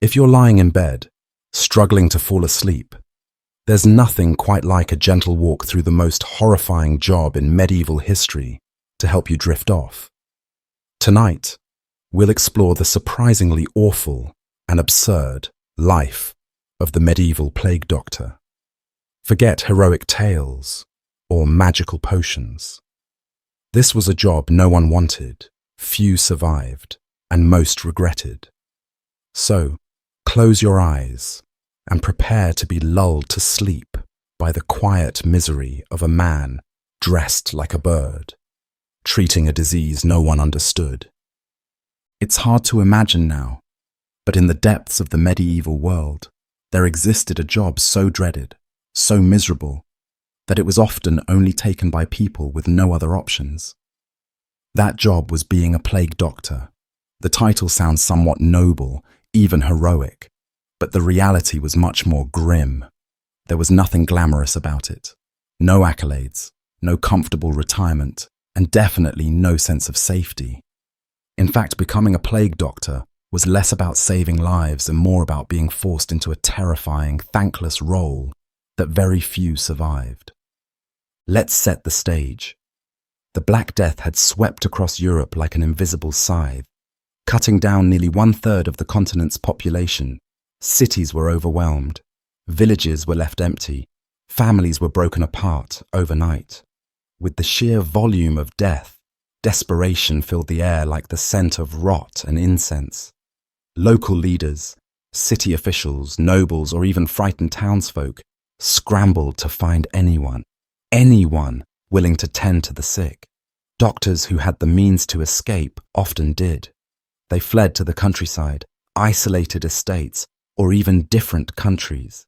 If you're lying in bed, struggling to fall asleep, there's nothing quite like a gentle walk through the most horrifying job in medieval history to help you drift off. Tonight, we'll explore the surprisingly awful and absurd life of the medieval plague doctor. Forget heroic tales or magical potions. This was a job no one wanted, few survived, and most regretted. So, close your eyes and prepare to be lulled to sleep by the quiet misery of a man dressed like a bird, treating a disease no one understood. It's hard to imagine now, but in the depths of the medieval world, there existed a job so dreaded, so miserable, that it was often only taken by people with no other options. That job was being a plague doctor. The title sounds somewhat noble, even heroic, but the reality was much more grim. There was nothing glamorous about it. No accolades, no comfortable retirement, and definitely no sense of safety. In fact, becoming a plague doctor was less about saving lives and more about being forced into a terrifying, thankless role that very few survived. Let's set the stage. The Black Death had swept across Europe like an invisible scythe, cutting down nearly 1/3 of the continent's population. Cities were overwhelmed, villages were left empty, families were broken apart overnight. With the sheer volume of death, desperation filled the air like the scent of rot and incense. Local leaders, city officials, nobles, or even frightened townsfolk scrambled to find anyone willing to tend to the sick. Doctors who had the means to escape often did. They fled to the countryside, isolated estates, or even different countries.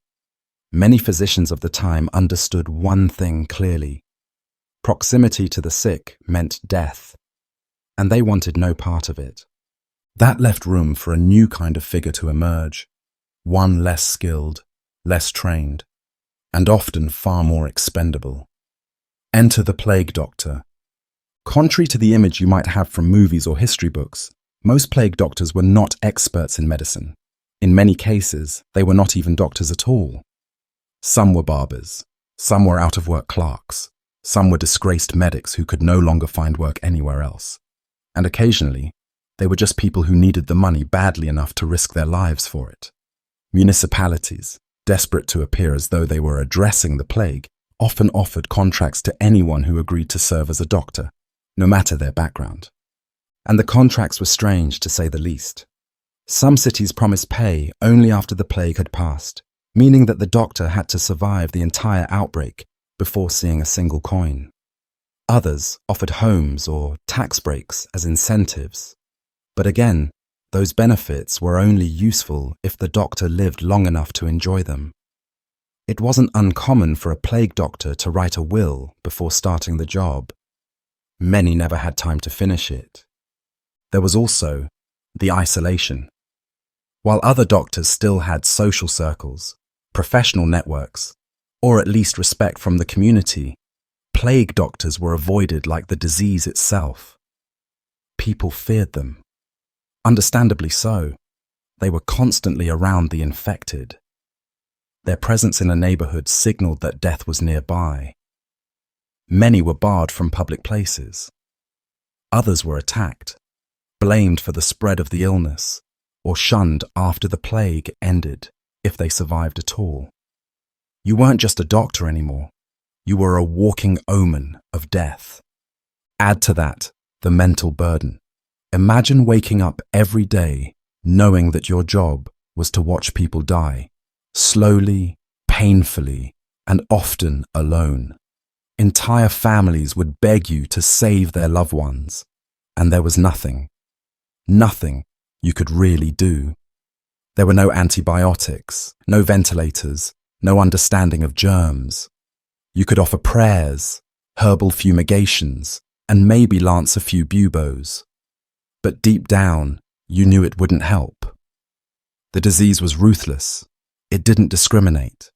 Many physicians of the time understood one thing clearly. Proximity to the sick meant death, and they wanted no part of it. That left room for a new kind of figure to emerge, one less skilled, less trained, and often far more expendable. Enter the plague doctor. Contrary to the image you might have from movies or history books, most plague doctors were not experts in medicine. In many cases, they were not even doctors at all. Some were barbers, some were out-of-work clerks, some were disgraced medics who could no longer find work anywhere else. And occasionally, they were just people who needed the money badly enough to risk their lives for it. Municipalities, desperate to appear as though they were addressing the plague, often offered contracts to anyone who agreed to serve as a doctor, no matter their background. And the contracts were strange, to say the least. Some cities promised pay only after the plague had passed, meaning that the doctor had to survive the entire outbreak before seeing a single coin. Others offered homes or tax breaks as incentives. But again, those benefits were only useful if the doctor lived long enough to enjoy them. It wasn't uncommon for a plague doctor to write a will before starting the job. Many never had time to finish it. There was also the isolation. While other doctors still had social circles, professional networks, or at least respect from the community, plague doctors were avoided like the disease itself. People feared them. Understandably so. They were constantly around the infected. Their presence in a neighborhood signaled that death was nearby. Many were barred from public places. Others were attacked, blamed for the spread of the illness, or shunned after the plague ended, if they survived at all. You weren't just a doctor anymore. You were a walking omen of death. Add to that the mental burden. Imagine waking up every day knowing that your job was to watch people die, slowly, painfully, and often alone. Entire families would beg you to save their loved ones, and there was nothing you could really do. There were no antibiotics, no ventilators, no understanding of germs. You could offer prayers, herbal fumigations, and maybe lance a few buboes. But deep down, you knew it wouldn't help. The disease was ruthless. It didn't discriminate.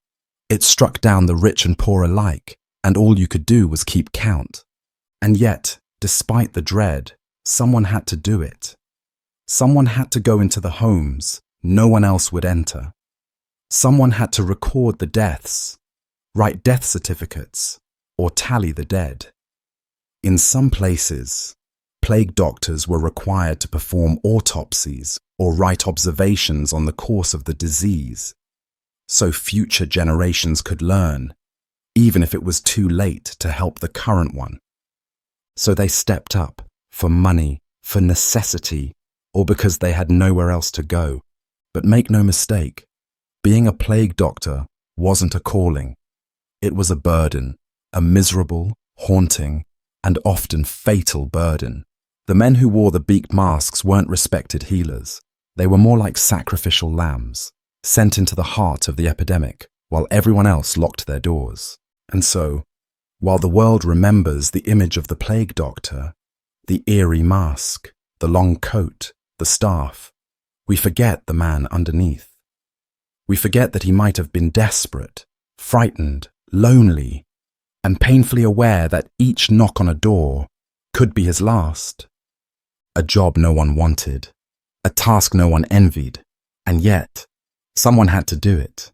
It struck down the rich and poor alike, and all you could do was keep count. And yet, despite the dread, someone had to do it. Someone had to go into the homes, no one else would enter. Someone had to record the deaths, write death certificates, or tally the dead. In some places, plague doctors were required to perform autopsies or write observations on the course of the disease, so future generations could learn, even if it was too late to help the current one. So they stepped up for money, for necessity, or because they had nowhere else to go. But make no mistake, being a plague doctor wasn't a calling. It was a burden, a miserable, haunting, and often fatal burden. The men who wore the beaked masks weren't respected healers. They were more like sacrificial lambs, sent into the heart of the epidemic, while everyone else locked their doors. And so, while the world remembers the image of the plague doctor, the eerie mask, the long coat, the staff, we forget the man underneath. We forget that he might have been desperate, frightened, lonely, and painfully aware that each knock on a door could be his last. A job no one wanted, a task no one envied, and yet, someone had to do it.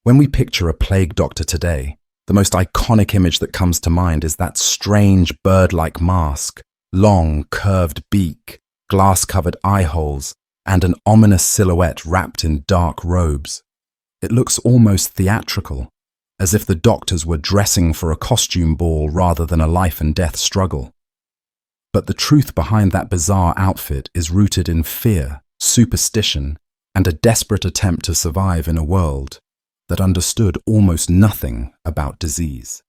When we picture a plague doctor today, the most iconic image that comes to mind is that strange bird-like mask, long, curved beak, glass-covered eye holes, and an ominous silhouette wrapped in dark robes. It looks almost theatrical, as if the doctors were dressing for a costume ball rather than a life-and-death struggle. But the truth behind that bizarre outfit is rooted in fear, superstition, and a desperate attempt to survive in a world that understood almost nothing about disease.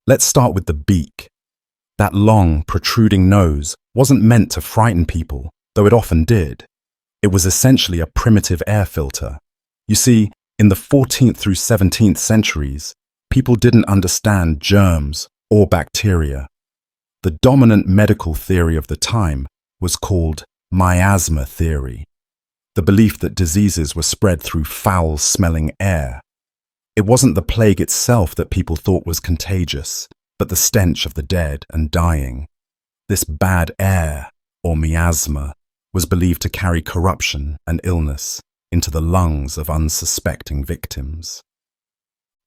Let's start with the beak. That long, protruding nose wasn't meant to frighten people, though it often did. It was essentially a primitive air filter. You see, in the 14th through 17th centuries, people didn't understand germs or bacteria. The dominant medical theory of the time was called miasma theory, the belief that diseases were spread through foul-smelling air. It wasn't the plague itself that people thought was contagious, but the stench of the dead and dying. This bad air, or miasma, was believed to carry corruption and illness into the lungs of unsuspecting victims.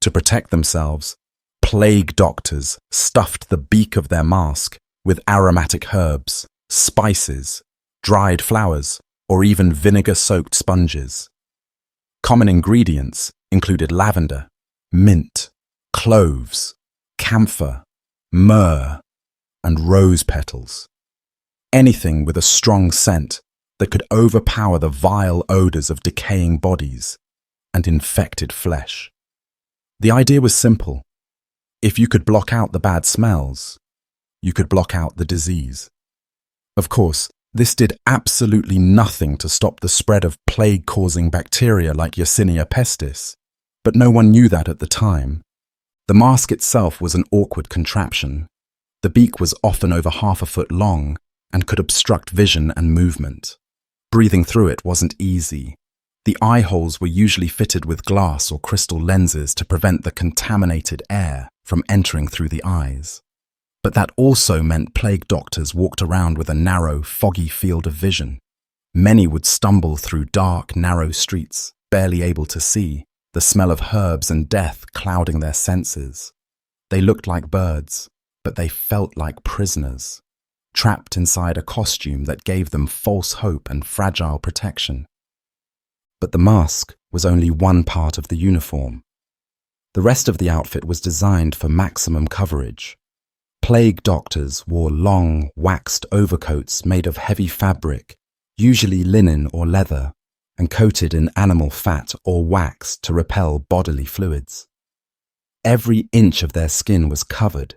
To protect themselves, plague doctors stuffed the beak of their mask with aromatic herbs, spices, dried flowers, or even vinegar-soaked sponges. Common ingredients included lavender, mint, cloves, camphor, myrrh, and rose petals. Anything with a strong scent that could overpower the vile odors of decaying bodies and infected flesh. The idea was simple. If you could block out the bad smells, you could block out the disease. Of course, this did absolutely nothing to stop the spread of plague-causing bacteria like Yersinia pestis, but no one knew that at the time. The mask itself was an awkward contraption. The beak was often over 1/2 foot long and could obstruct vision and movement. Breathing through it wasn't easy. The eye holes were usually fitted with glass or crystal lenses to prevent the contaminated air from entering through the eyes. But that also meant plague doctors walked around with a narrow, foggy field of vision. Many would stumble through dark, narrow streets, barely able to see, the smell of herbs and death clouding their senses. They looked like birds, but they felt like prisoners, trapped inside a costume that gave them false hope and fragile protection. But the mask was only one part of the uniform. The rest of the outfit was designed for maximum coverage. Plague doctors wore long, waxed overcoats made of heavy fabric, usually linen or leather, and coated in animal fat or wax to repel bodily fluids. Every inch of their skin was covered.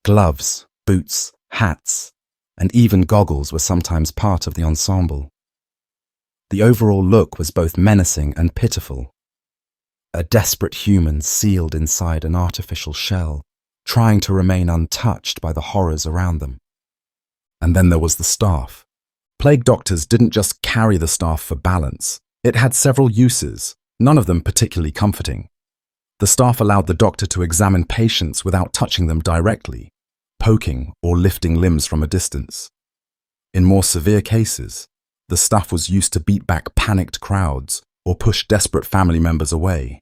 Gloves, boots, hats, and even goggles were sometimes part of the ensemble. The overall look was both menacing and pitiful. A desperate human sealed inside an artificial shell, trying to remain untouched by the horrors around them. And then there was the staff. Plague doctors didn't just carry the staff for balance. It had several uses, none of them particularly comforting. The staff allowed the doctor to examine patients without touching them directly, poking or lifting limbs from a distance. In more severe cases, The stuff was used to beat back panicked crowds or push desperate family members away.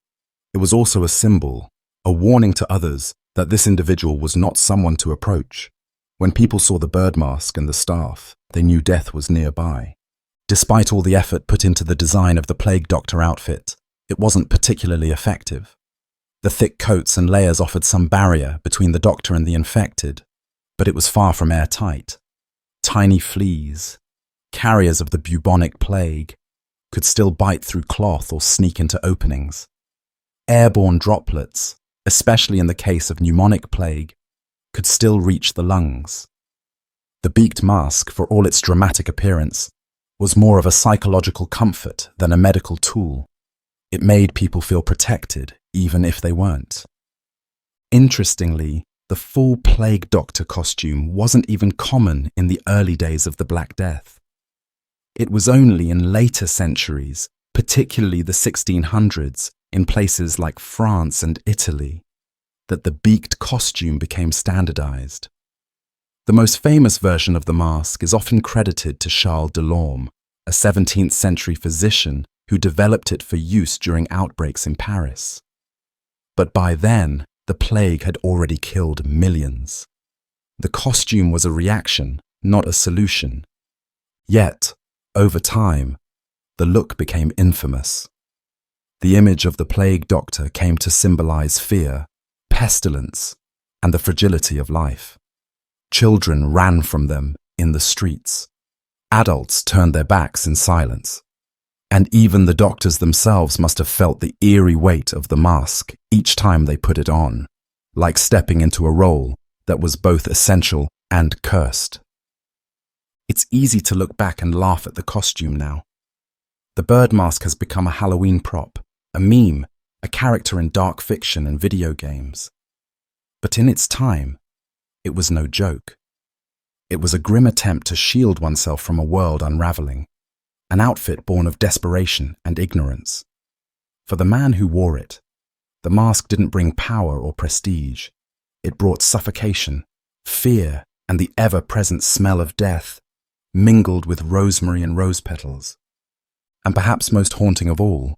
It was also a symbol, a warning to others that this individual was not someone to approach. When people saw the bird mask and the staff, they knew death was nearby. Despite all the effort put into the design of the plague doctor outfit, it wasn't particularly effective. The thick coats and layers offered some barrier between the doctor and the infected, but it was far from airtight. Tiny fleas, carriers of the bubonic plague, could still bite through cloth or sneak into openings. Airborne droplets, especially in the case of pneumonic plague, could still reach the lungs. The beaked mask, for all its dramatic appearance, was more of a psychological comfort than a medical tool. It made people feel protected, even if they weren't. Interestingly, the full plague doctor costume wasn't even common in the early days of the Black Death. It was only in later centuries, particularly the 1600s, in places like France and Italy, that the beaked costume became standardized. The most famous version of the mask is often credited to Charles Delorme, a 17th century physician who developed it for use during outbreaks in Paris. But by then, the plague had already killed millions. The costume was a reaction, not a solution. Yet, over time, the look became infamous. The image of the plague doctor came to symbolize fear, pestilence, and the fragility of life. Children ran from them in the streets. Adults turned their backs in silence. And even the doctors themselves must have felt the eerie weight of the mask each time they put it on, like stepping into a role that was both essential and cursed. It's easy to look back and laugh at the costume now. The bird mask has become a Halloween prop, a meme, a character in dark fiction and video games. But in its time, it was no joke. It was a grim attempt to shield oneself from a world unraveling, an outfit born of desperation and ignorance. For the man who wore it, the mask didn't bring power or prestige. It brought suffocation, fear, and the ever-present smell of death, mingled with rosemary and rose petals. And perhaps most haunting of all,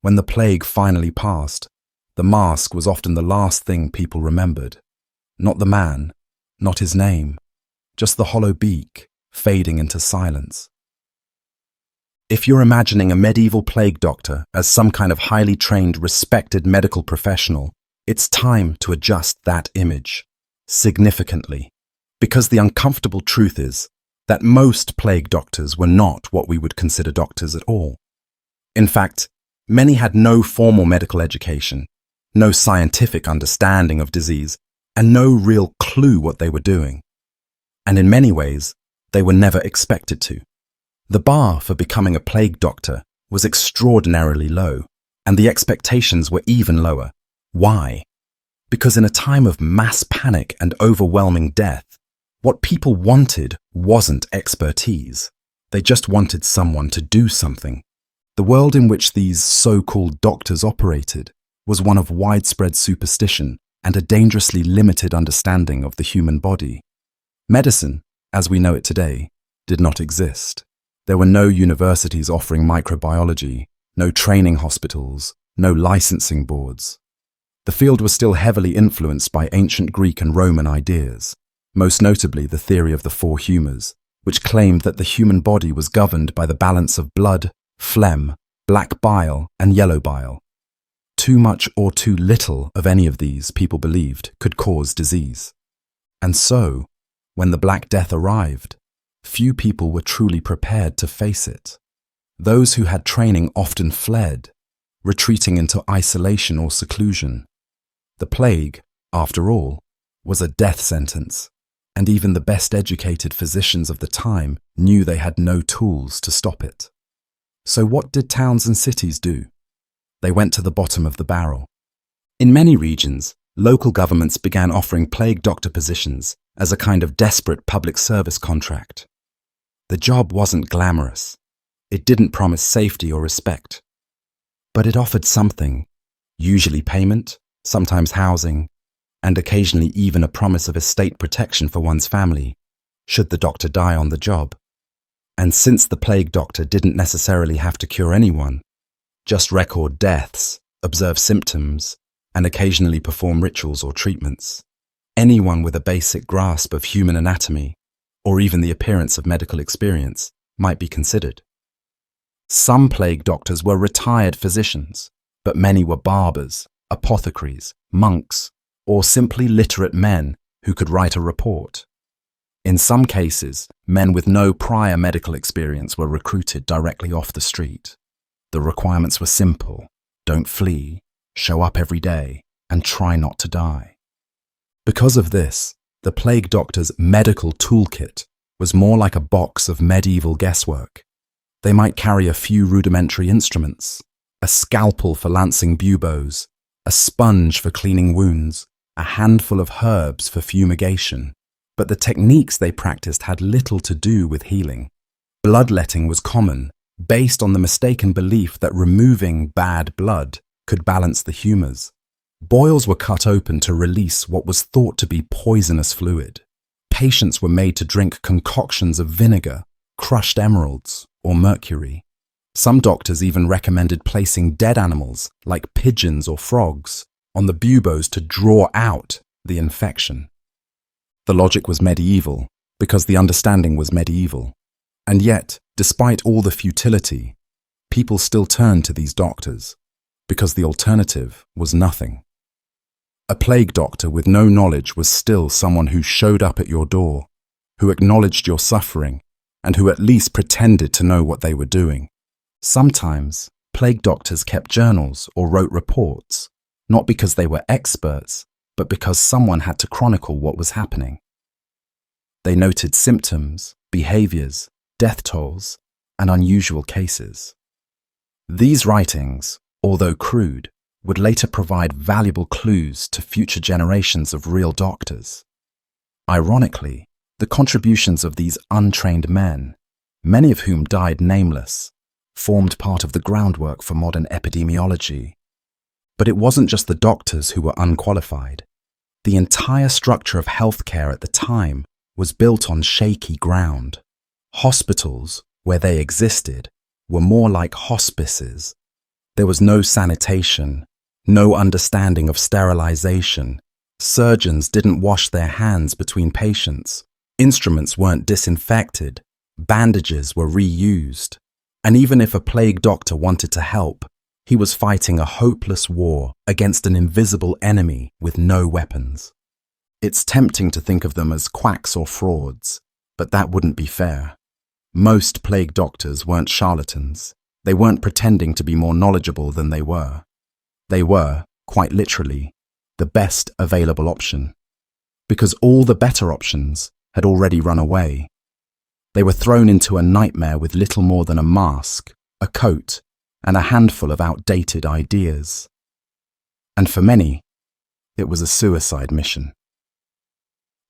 when the plague finally passed, the mask was often the last thing people remembered. Not the man, not his name, just the hollow beak fading into silence. If you're imagining a medieval plague doctor as some kind of highly trained, respected medical professional, it's time to adjust that image significantly, because the uncomfortable truth is that most plague doctors were not what we would consider doctors at all. In fact, many had no formal medical education, no scientific understanding of disease, and no real clue what they were doing. And in many ways, they were never expected to. The bar for becoming a plague doctor was extraordinarily low, and the expectations were even lower. Why? Because in a time of mass panic and overwhelming death, what people wanted wasn't expertise. They just wanted someone to do something. The world in which these so-called doctors operated was one of widespread superstition and a dangerously limited understanding of the human body. Medicine, as we know it today, did not exist. There were no universities offering microbiology, no training hospitals, no licensing boards. The field was still heavily influenced by ancient Greek and Roman ideas, most notably the theory of the four humours, which claimed that the human body was governed by the balance of blood, phlegm, black bile, and yellow bile. Too much or too little of any of these, people believed, could cause disease. And so, when the Black Death arrived, few people were truly prepared to face it. Those who had training often fled, retreating into isolation or seclusion. The plague, after all, was a death sentence, and even the best educated physicians of the time knew they had no tools to stop it. So what did towns and cities do? They went to the bottom of the barrel. In many regions, local governments began offering plague doctor positions as a kind of desperate public service contract. The job wasn't glamorous. It didn't promise safety or respect. But it offered something, usually payment, sometimes housing, and occasionally even a promise of estate protection for one's family, should the doctor die on the job. And since the plague doctor didn't necessarily have to cure anyone, just record deaths, observe symptoms, and occasionally perform rituals or treatments, anyone with a basic grasp of human anatomy, or even the appearance of medical experience, might be considered. Some plague doctors were retired physicians, but many were barbers, apothecaries, monks, or simply literate men who could write a report. In some cases, men with no prior medical experience were recruited directly off the street. The requirements were simple: don't flee, show up every day, and try not to die. Because of this, the plague doctor's medical toolkit was more like a box of medieval guesswork. They might carry a few rudimentary instruments: a scalpel for lancing buboes, a sponge for cleaning wounds, a handful of herbs for fumigation. But the techniques they practiced had little to do with healing. Bloodletting was common, based on the mistaken belief that removing bad blood could balance the humours. Boils were cut open to release what was thought to be poisonous fluid. Patients were made to drink concoctions of vinegar, crushed emeralds, or mercury. Some doctors even recommended placing dead animals, like pigeons or frogs, on the buboes to draw out the infection. The logic was medieval, because the understanding was medieval. And yet, despite all the futility, people still turned to these doctors, because the alternative was nothing. A plague doctor with no knowledge was still someone who showed up at your door, who acknowledged your suffering, and who at least pretended to know what they were doing. Sometimes, plague doctors kept journals or wrote reports, not because they were experts, but because someone had to chronicle what was happening. They noted symptoms, behaviors, death tolls, and unusual cases. These writings, although crude, would later provide valuable clues to future generations of real doctors. Ironically, the contributions of these untrained men, many of whom died nameless, formed part of the groundwork for modern epidemiology. But it wasn't just the doctors who were unqualified. The entire structure of healthcare at the time was built on shaky ground. Hospitals, where they existed, were more like hospices. There was no sanitation, no understanding of sterilization. Surgeons didn't wash their hands between patients. Instruments weren't disinfected. Bandages were reused. And even if a plague doctor wanted to help, he was fighting a hopeless war against an invisible enemy with no weapons. It's tempting to think of them as quacks or frauds, but that wouldn't be fair. Most plague doctors weren't charlatans. They weren't pretending to be more knowledgeable than they were. They were, quite literally, the best available option, because all the better options had already run away. They were thrown into a nightmare with little more than a mask, a coat, and a handful of outdated ideas. And for many, it was a suicide mission.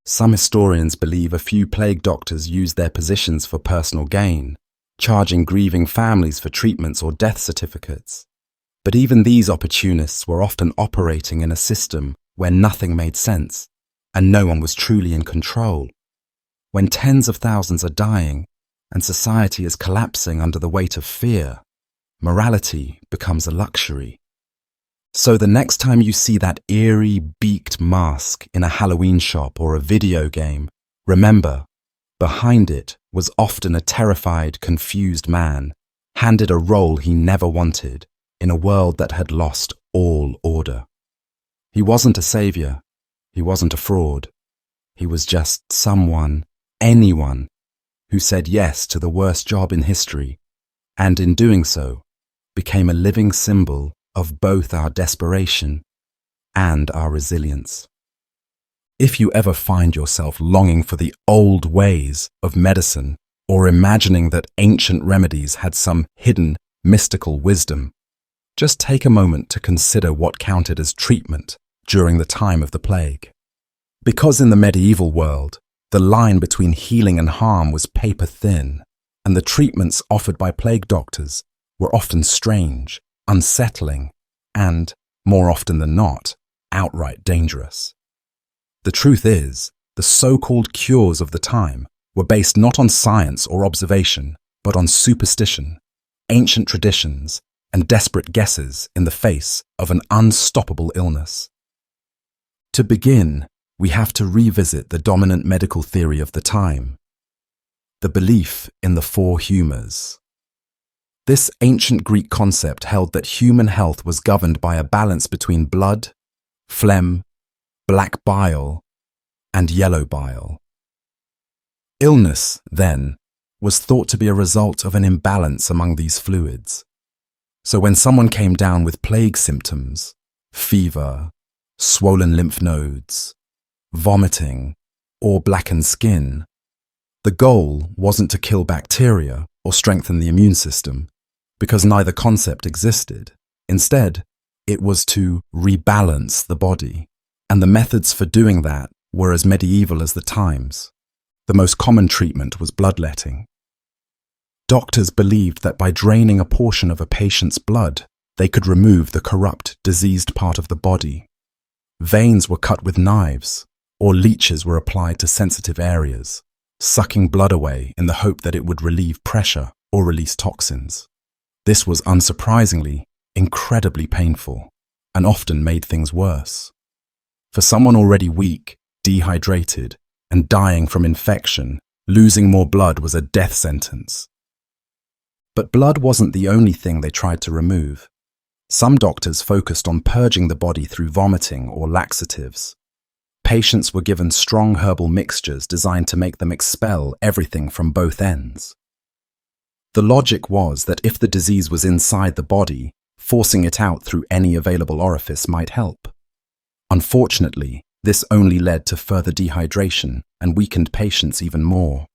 Some historians believe a few plague doctors used their positions for personal gain, charging grieving families for treatments or death certificates. But even these opportunists were often operating in a system where nothing made sense, and no one was truly in control. When tens of thousands are dying, and society is collapsing under the weight of fear, morality becomes a luxury. So the next time you see that eerie, beaked mask in a Halloween shop or a video game, remember, behind it was often a terrified, confused man, handed a role he never wanted in a world that had lost all order. He wasn't a savior. He wasn't a fraud. He was just someone, anyone, who said yes to the worst job in history, and in doing so, became a living symbol of both our desperation and our resilience. If you ever find yourself longing for the old ways of medicine or imagining that ancient remedies had some hidden, mystical wisdom, just take a moment to consider what counted as treatment during the time of the plague. Because in the medieval world, the line between healing and harm was paper thin, and the treatments offered by plague doctors were often strange, unsettling, and, more often than not, outright dangerous. The truth is, the so-called cures of the time were based not on science or observation, but on superstition, ancient traditions, and desperate guesses in the face of an unstoppable illness. To begin, we have to revisit the dominant medical theory of the time, the belief in the four humours. This ancient Greek concept held that human health was governed by a balance between blood, phlegm, black bile, and yellow bile. Illness, then, was thought to be a result of an imbalance among these fluids. So when someone came down with plague symptoms, fever, swollen lymph nodes, vomiting, or blackened skin, the goal wasn't to kill bacteria or strengthen the immune system, because neither concept existed. Instead, it was to rebalance the body, and the methods for doing that were as medieval as the times. The most common treatment was bloodletting. Doctors believed that by draining a portion of a patient's blood, they could remove the corrupt, diseased part of the body. Veins were cut with knives, or leeches were applied to sensitive areas, sucking blood away in the hope that it would relieve pressure or release toxins. This was unsurprisingly incredibly painful and often made things worse. For someone already weak, dehydrated, and dying from infection, losing more blood was a death sentence. But blood wasn't the only thing they tried to remove. Some doctors focused on purging the body through vomiting or laxatives. Patients were given strong herbal mixtures designed to make them expel everything from both ends. The logic was that if the disease was inside the body, forcing it out through any available orifice might help. Unfortunately, this only led to further dehydration and weakened patients even more.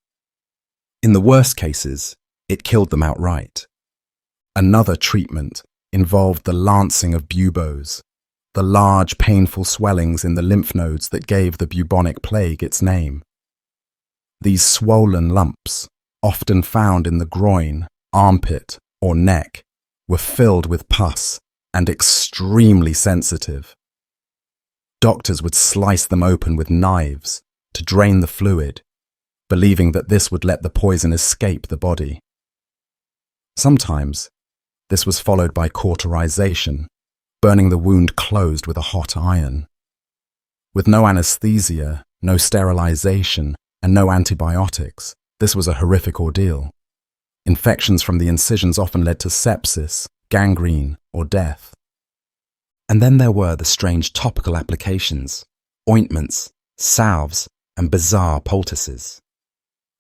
In the worst cases, it killed them outright. Another treatment involved the lancing of buboes, the large painful swellings in the lymph nodes that gave the bubonic plague its name. These swollen lumps, often found in the groin, armpit, or neck, were filled with pus and extremely sensitive. Doctors would slice them open with knives to drain the fluid, believing that this would let the poison escape the body. Sometimes, this was followed by cauterization, burning the wound closed with a hot iron. With no anesthesia, no sterilization, and no antibiotics, this was a horrific ordeal. Infections from the incisions often led to sepsis, gangrene, or death. And then there were the strange topical applications, ointments, salves, and bizarre poultices.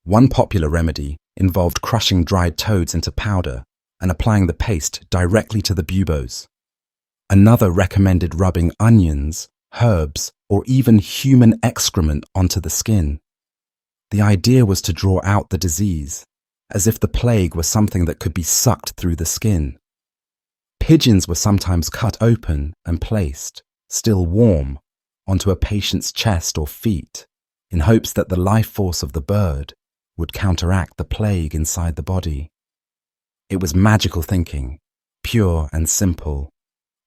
One popular remedy involved crushing dried toads into powder and applying the paste directly to the buboes. Another recommended rubbing onions, herbs, or even human excrement onto the skin. The idea was to draw out the disease, as if the plague were something that could be sucked through the skin. Pigeons were sometimes cut open and placed, still warm, onto a patient's chest or feet, in hopes that the life force of the bird would counteract the plague inside the body. It was magical thinking, pure and simple,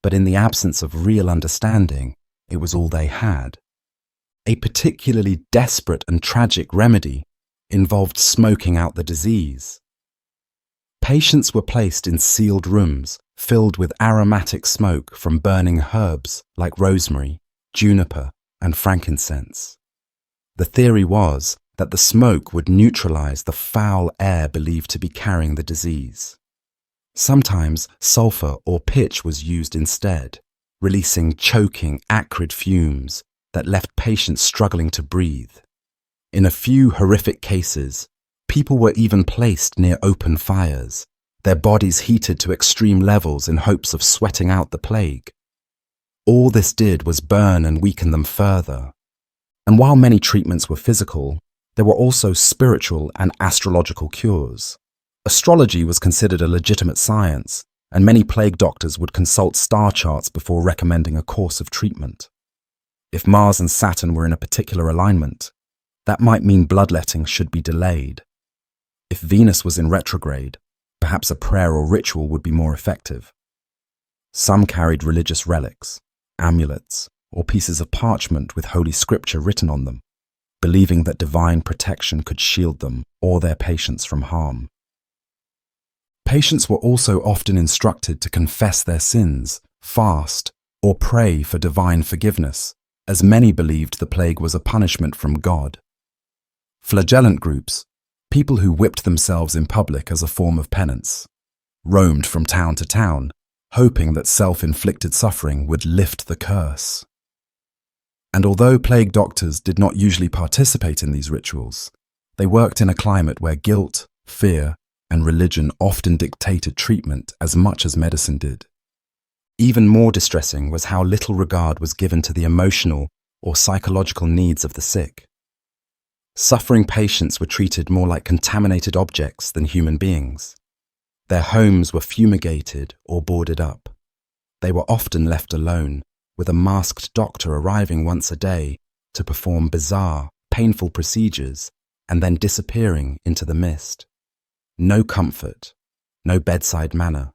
but in the absence of real understanding, it was all they had. A particularly desperate and tragic remedy involved smoking out the disease. Patients were placed in sealed rooms filled with aromatic smoke from burning herbs like rosemary, juniper, and frankincense. The theory was that the smoke would neutralize the foul air believed to be carrying the disease. Sometimes sulfur or pitch was used instead, releasing choking, acrid fumes that left patients struggling to breathe. In a few horrific cases, people were even placed near open fires, their bodies heated to extreme levels in hopes of sweating out the plague. All this did was burn and weaken them further. And while many treatments were physical, there were also spiritual and astrological cures. Astrology was considered a legitimate science, and many plague doctors would consult star charts before recommending a course of treatment. If Mars and Saturn were in a particular alignment, that might mean bloodletting should be delayed. If Venus was in retrograde, perhaps a prayer or ritual would be more effective. Some carried religious relics, amulets, or pieces of parchment with holy scripture written on them, believing that divine protection could shield them or their patients from harm. Patients were also often instructed to confess their sins, fast, or pray for divine forgiveness, as many believed the plague was a punishment from God. Flagellant groups, people who whipped themselves in public as a form of penance, roamed from town to town, hoping that self-inflicted suffering would lift the curse. And although plague doctors did not usually participate in these rituals, they worked in a climate where guilt, fear, and religion often dictated treatment as much as medicine did. Even more distressing was how little regard was given to the emotional or psychological needs of the sick. Suffering patients were treated more like contaminated objects than human beings. Their homes were fumigated or boarded up. They were often left alone, with a masked doctor arriving once a day to perform bizarre, painful procedures and then disappearing into the mist. No comfort, no bedside manner,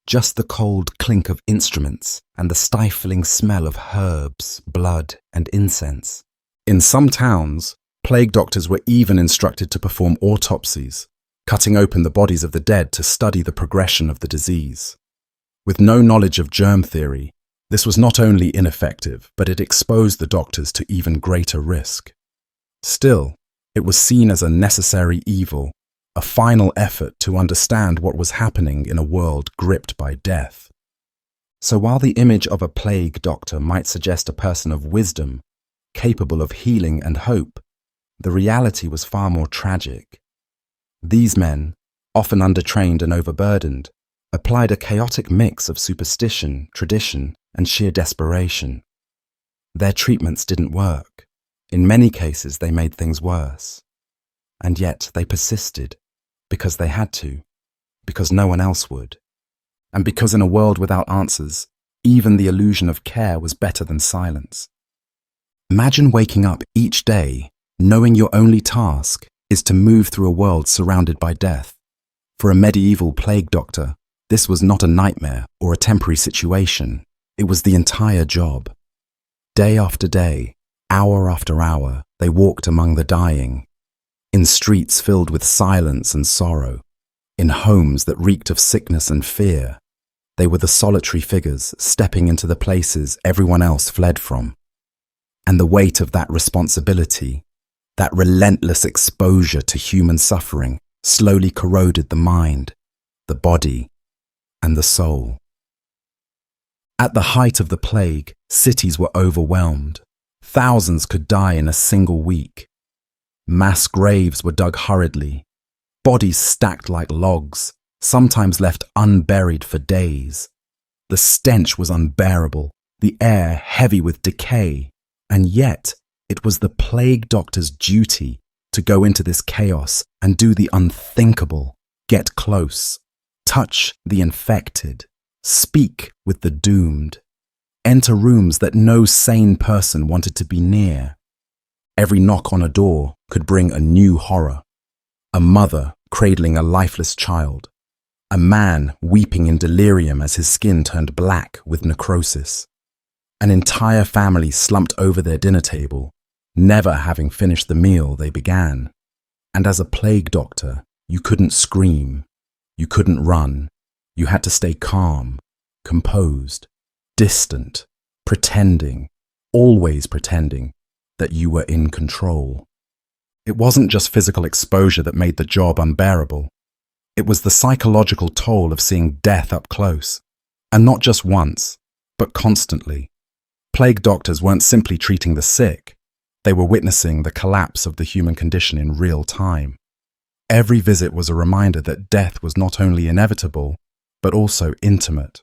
just the cold clink of instruments and the stifling smell of herbs, blood, and incense. In some towns, plague doctors were even instructed to perform autopsies, cutting open the bodies of the dead to study the progression of the disease. With no knowledge of germ theory, this was not only ineffective, but it exposed the doctors to even greater risk. Still, it was seen as a necessary evil, a final effort to understand what was happening in a world gripped by death. So while the image of a plague doctor might suggest a person of wisdom, capable of healing and hope, the reality was far more tragic. These men, often undertrained and overburdened, applied a chaotic mix of superstition, tradition, and sheer desperation. Their treatments didn't work. In many cases, they made things worse. And yet they persisted, because they had to, because no one else would. And because in a world without answers, even the illusion of care was better than silence. Imagine waking up each day knowing your only task is to move through a world surrounded by death. For a medieval plague doctor, this was not a nightmare or a temporary situation. It was the entire job. Day after day, hour after hour, they walked among the dying, in streets filled with silence and sorrow, in homes that reeked of sickness and fear. They were the solitary figures stepping into the places everyone else fled from. And the weight of that responsibility, that relentless exposure to human suffering, slowly corroded the mind, the body, and the soul. At the height of the plague, cities were overwhelmed. Thousands could die in a single week. Mass graves were dug hurriedly, bodies stacked like logs, sometimes left unburied for days. The stench was unbearable, the air heavy with decay, and yet it was the plague doctor's duty to go into this chaos and do the unthinkable, get close, touch the infected, speak with the doomed, enter rooms that no sane person wanted to be near. Every knock on a door could bring a new horror. A mother cradling a lifeless child. A man weeping in delirium as his skin turned black with necrosis. An entire family slumped over their dinner table, never having finished the meal they began. And as a plague doctor, you couldn't scream. You couldn't run. You had to stay calm, composed, distant, pretending, always pretending that you were in control. It wasn't just physical exposure that made the job unbearable. It was the psychological toll of seeing death up close, and not just once, but constantly. Plague doctors weren't simply treating the sick, they were witnessing the collapse of the human condition in real time. Every visit was a reminder that death was not only inevitable, but also intimate.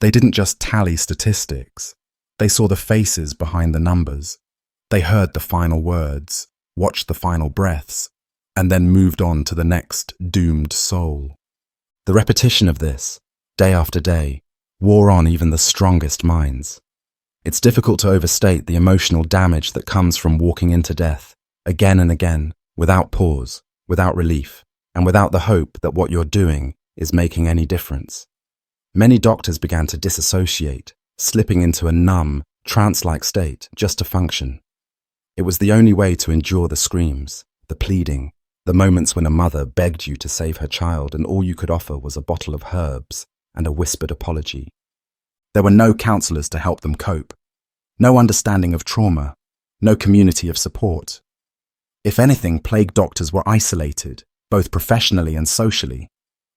They didn't just tally statistics, they saw the faces behind the numbers. They heard the final words, watched the final breaths, and then moved on to the next doomed soul. The repetition of this, day after day, wore on even the strongest minds. It's difficult to overstate the emotional damage that comes from walking into death, again and again, without pause, without relief, and without the hope that what you're doing is making any difference. Many doctors began to disassociate, slipping into a numb, trance-like state just to function. It was the only way to endure the screams, the pleading, the moments when a mother begged you to save her child and all you could offer was a bottle of herbs and a whispered apology. There were no counselors to help them cope, no understanding of trauma, no community of support. If anything, plague doctors were isolated, both professionally and socially.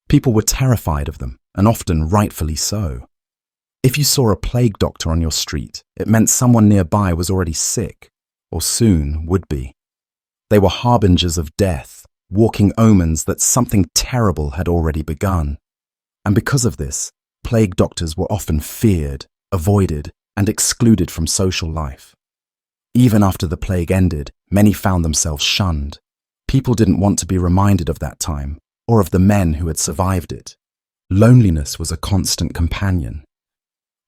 People were terrified of them, and often rightfully so. If you saw a plague doctor on your street, it meant someone nearby was already sick, or soon would be. They were harbingers of death, walking omens that something terrible had already begun. And because of this, plague doctors were often feared, avoided, and excluded from social life. Even after the plague ended, many found themselves shunned. People didn't want to be reminded of that time, or of the men who had survived it. Loneliness was a constant companion.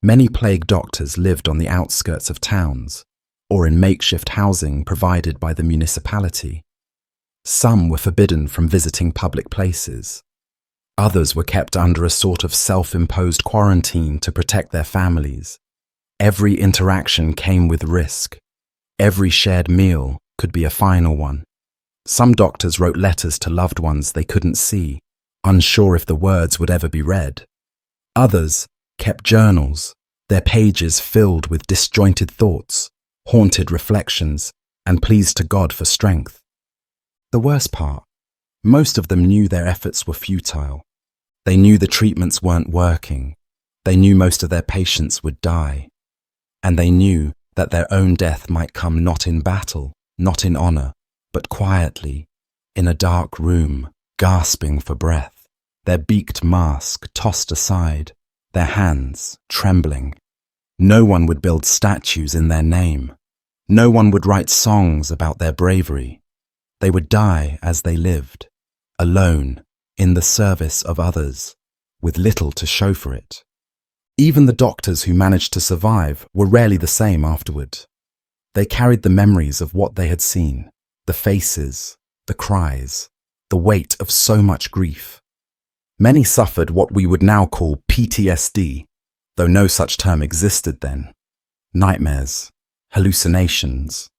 Many plague doctors lived on the outskirts of towns, or in makeshift housing provided by the municipality. Some were forbidden from visiting public places. Others were kept under a sort of self-imposed quarantine to protect their families. Every interaction came with risk. Every shared meal could be a final one. Some doctors wrote letters to loved ones they couldn't see, unsure if the words would ever be read. Others kept journals, their pages filled with disjointed thoughts, haunted reflections, and pleas to God for strength. The worst part, most of them knew their efforts were futile. They knew the treatments weren't working. They knew most of their patients would die. And they knew that their own death might come not in battle, not in honor, but quietly, in a dark room, gasping for breath, their beaked mask tossed aside, their hands trembling. No one would build statues in their name. No one would write songs about their bravery. They would die as they lived, alone, in the service of others, with little to show for it. Even the doctors who managed to survive were rarely the same afterward. They carried the memories of what they had seen, the faces, the cries, the weight of so much grief. Many suffered what we would now call PTSD, though no such term existed then. Nightmares, hallucinations,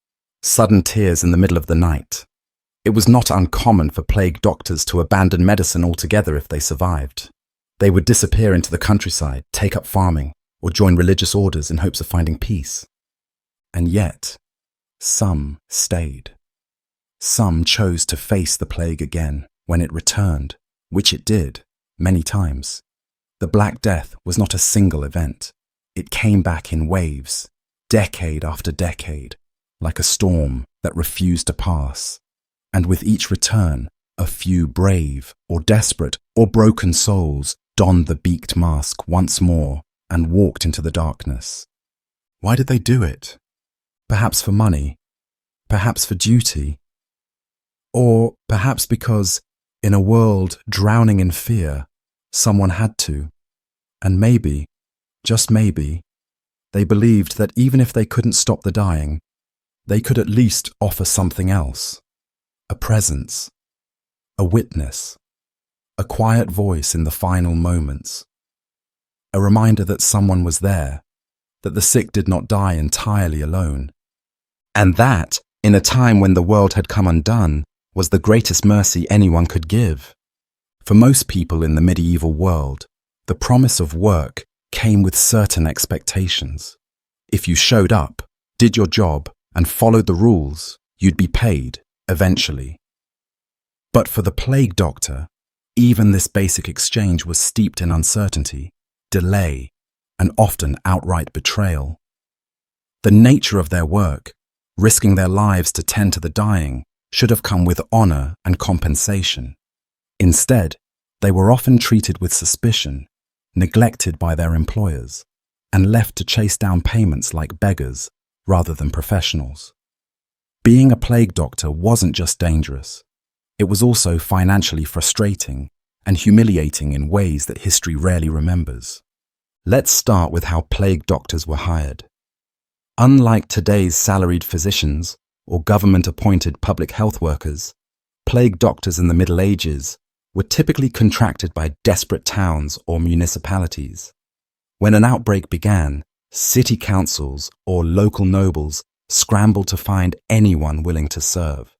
sudden tears in the middle of the night. It was not uncommon for plague doctors to abandon medicine altogether if they survived. They would disappear into the countryside, take up farming, or join religious orders in hopes of finding peace. And yet, some stayed. Some chose to face the plague again when it returned, which it did, many times. The Black Death was not a single event. It came back in waves, decade after decade, like a storm that refused to pass. And with each return, a few brave or desperate or broken souls donned the beaked mask once more and walked into the darkness. Why did they do it? Perhaps for money, perhaps for duty, or perhaps because, in a world drowning in fear, someone had to. And maybe, just maybe, they believed that even if they couldn't stop the dying, they could at least offer something else. A presence, a witness, a quiet voice in the final moments. A reminder that someone was there, that the sick did not die entirely alone. And that, in a time when the world had come undone, was the greatest mercy anyone could give. For most people in the medieval world, the promise of work came with certain expectations. If you showed up, did your job, and followed the rules, you'd be paid, eventually. But for the plague doctor, even this basic exchange was steeped in uncertainty, delay, and often outright betrayal. The nature of their work, risking their lives to tend to the dying, should have come with honor and compensation. Instead, they were often treated with suspicion, neglected by their employers, and left to chase down payments like beggars rather than professionals. Being a plague doctor wasn't just dangerous. It was also financially frustrating and humiliating in ways that history rarely remembers. Let's start with how plague doctors were hired. Unlike today's salaried physicians or government-appointed public health workers, plague doctors in the Middle Ages were typically contracted by desperate towns or municipalities. When an outbreak began, city councils or local nobles scrambled to find anyone willing to serve.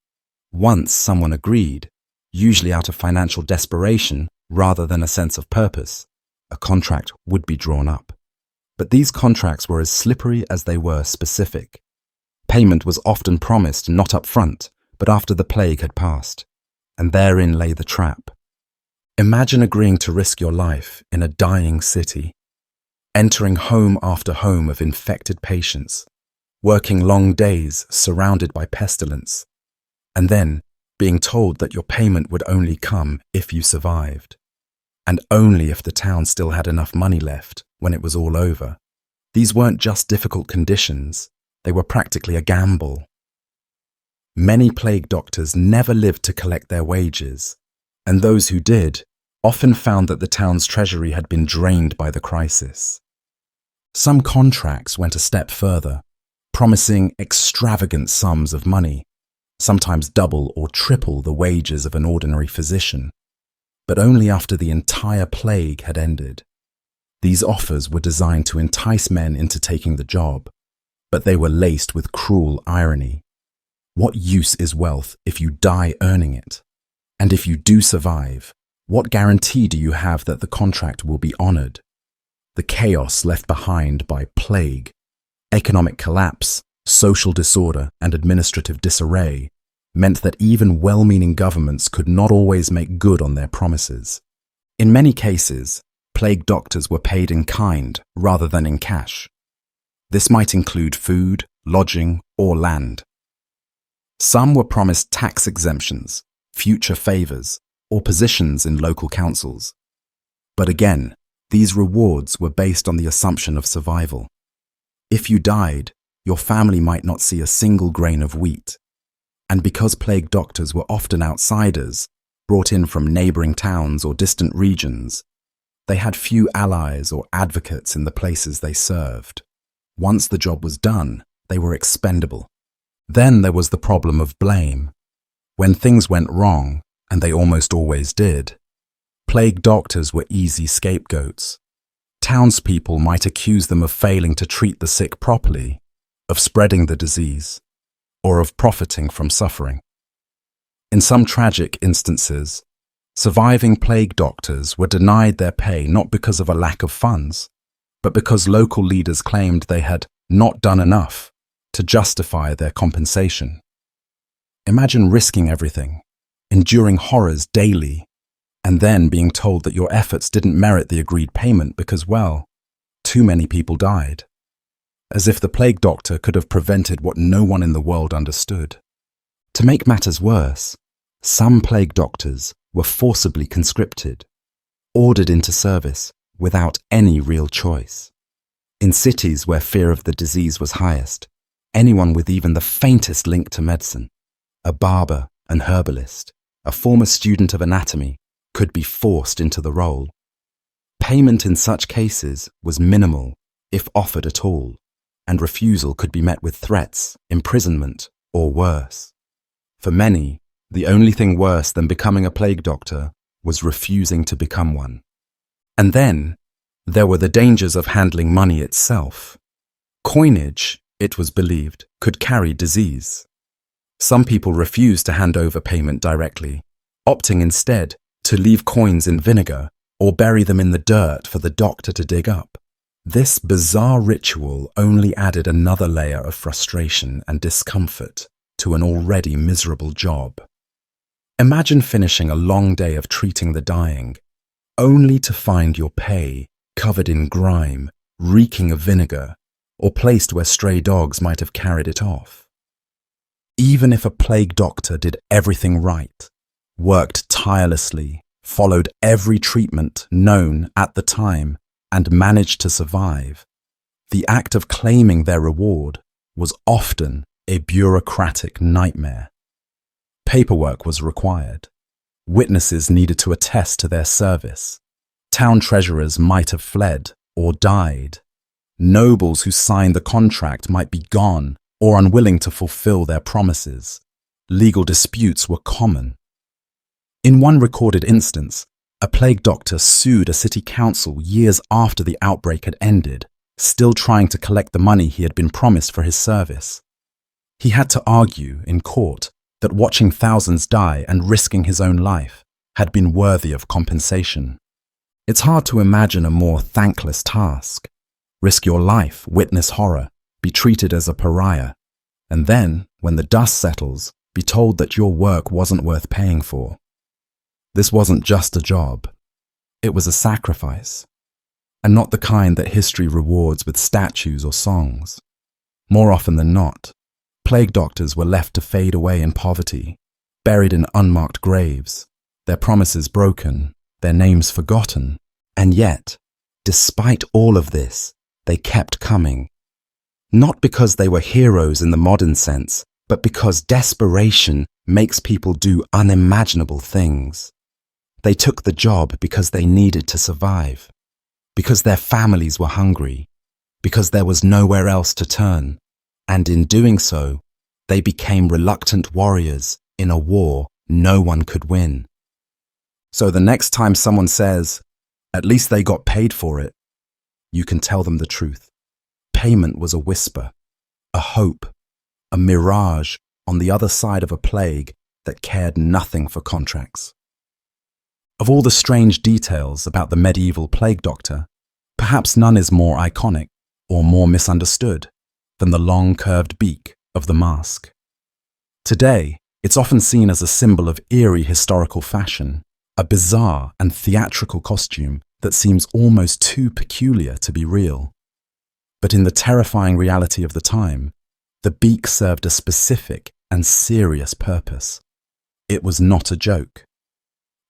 Once someone agreed, usually out of financial desperation rather than a sense of purpose, a contract would be drawn up. But these contracts were as slippery as they were specific. Payment was often promised not up front, but after the plague had passed. And therein lay the trap. Imagine agreeing to risk your life in a dying city, entering home after home of infected patients, working long days surrounded by pestilence, and then being told that your payment would only come if you survived, and only if the town still had enough money left when it was all over. These weren't just difficult conditions, they were practically a gamble. Many plague doctors never lived to collect their wages, and those who did often found that the town's treasury had been drained by the crisis. Some contracts went a step further, promising extravagant sums of money, sometimes double or triple the wages of an ordinary physician, but only after the entire plague had ended. These offers were designed to entice men into taking the job, but they were laced with cruel irony. What use is wealth if you die earning it? And if you do survive, what guarantee do you have that the contract will be honored? The chaos left behind by plague, economic collapse, social disorder, and administrative disarray meant that even well-meaning governments could not always make good on their promises. In many cases, plague doctors were paid in kind rather than in cash. This might include food, lodging, or land. Some were promised tax exemptions, future favors, or positions in local councils. But again, these rewards were based on the assumption of survival. If you died, your family might not see a single grain of wheat. And because plague doctors were often outsiders, brought in from neighboring towns or distant regions, they had few allies or advocates in the places they served. Once the job was done, they were expendable. Then there was the problem of blame. When things went wrong, and they almost always did, plague doctors were easy scapegoats. Townspeople might accuse them of failing to treat the sick properly, of spreading the disease, or of profiting from suffering. In some tragic instances, surviving plague doctors were denied their pay not because of a lack of funds, but because local leaders claimed they had not done enough to justify their compensation. Imagine risking everything, enduring horrors daily, and then being told that your efforts didn't merit the agreed payment because, well, too many people died. As if the plague doctor could have prevented what no one in the world understood. To make matters worse, some plague doctors were forcibly conscripted, ordered into service without any real choice. In cities where fear of the disease was highest, anyone with even the faintest link to medicine, a barber, an herbalist, a former student of anatomy, could be forced into the role. Payment in such cases was minimal, if offered at all, and refusal could be met with threats, imprisonment, or worse. For many, the only thing worse than becoming a plague doctor was refusing to become one. And then, there were the dangers of handling money itself. Coinage, it was believed, could carry disease. Some people refused to hand over payment directly, opting instead to leave coins in vinegar or bury them in the dirt for the doctor to dig up. This bizarre ritual only added another layer of frustration and discomfort to an already miserable job. Imagine finishing a long day of treating the dying, only to find your pay covered in grime, reeking of vinegar, or placed where stray dogs might have carried it off. Even if a plague doctor did everything right, worked tirelessly, followed every treatment known at the time, and managed to survive, the act of claiming their reward was often a bureaucratic nightmare. Paperwork was required. Witnesses needed to attest to their service. Town treasurers might have fled or died. Nobles who signed the contract might be gone or unwilling to fulfill their promises. Legal disputes were common. In one recorded instance, a plague doctor sued a city council years after the outbreak had ended, still trying to collect the money he had been promised for his service. He had to argue in court that watching thousands die and risking his own life had been worthy of compensation. It's hard to imagine a more thankless task. Risk your life, witness horror, be treated as a pariah, and then, when the dust settles, be told that your work wasn't worth paying for. This wasn't just a job. It was a sacrifice, and not the kind that history rewards with statues or songs. More often than not, plague doctors were left to fade away in poverty, buried in unmarked graves, their promises broken, their names forgotten, and yet, despite all of this, they kept coming. Not because they were heroes in the modern sense, but because desperation makes people do unimaginable things. They took the job because they needed to survive, because their families were hungry, because there was nowhere else to turn, and in doing so, they became reluctant warriors in a war no one could win. So the next time someone says, "At least they got paid for it," you can tell them the truth. Payment was a whisper, a hope, a mirage on the other side of a plague that cared nothing for contracts. Of all the strange details about the medieval plague doctor, perhaps none is more iconic or more misunderstood than the long curved beak of the mask. Today, it's often seen as a symbol of eerie historical fashion, a bizarre and theatrical costume that seems almost too peculiar to be real. But in the terrifying reality of the time, the beak served a specific and serious purpose. It was not a joke.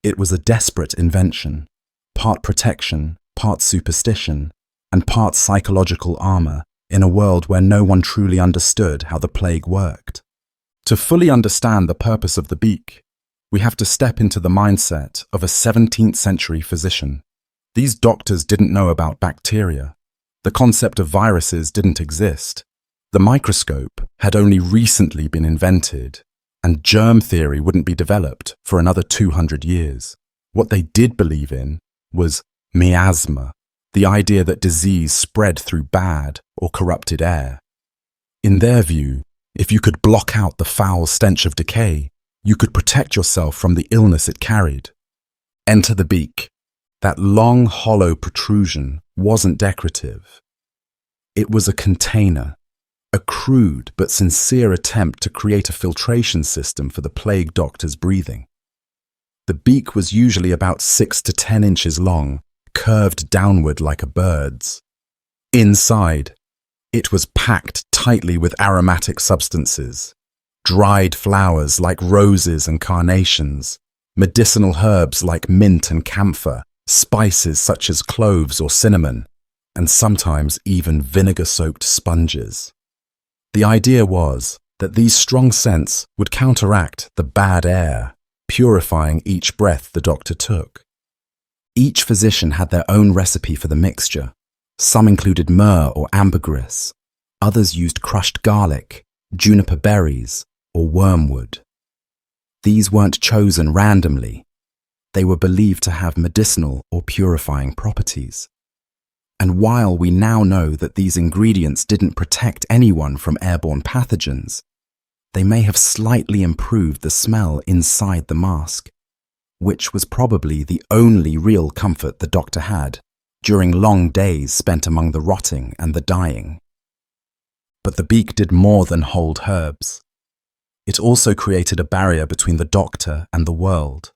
It was a desperate invention, part protection, part superstition, and part psychological armor in a world where no one truly understood how the plague worked. To fully understand the purpose of the beak, we have to step into the mindset of a 17th century physician. These doctors didn't know about bacteria. The concept of viruses didn't exist. The microscope had only recently been invented, and germ theory wouldn't be developed for another 200 years. What they did believe in was miasma, the idea that disease spread through bad or corrupted air. In their view, if you could block out the foul stench of decay, you could protect yourself from the illness it carried. Enter the beak. That long, hollow protrusion wasn't decorative. It was a container, a crude but sincere attempt to create a filtration system for the plague doctor's breathing. The beak was usually about 6 to 10 inches long, curved downward like a bird's. Inside, it was packed tightly with aromatic substances, dried flowers like roses and carnations, medicinal herbs like mint and camphor, spices such as cloves or cinnamon, and sometimes even vinegar-soaked sponges. The idea was that these strong scents would counteract the bad air, purifying each breath the doctor took. Each physician had their own recipe for the mixture. Some included myrrh or ambergris. Others used crushed garlic, juniper berries, or wormwood. These weren't chosen randomly. They were believed to have medicinal or purifying properties. And while we now know that these ingredients didn't protect anyone from airborne pathogens, they may have slightly improved the smell inside the mask, which was probably the only real comfort the doctor had during long days spent among the rotting and the dying. But the beak did more than hold herbs. It also created a barrier between the doctor and the world.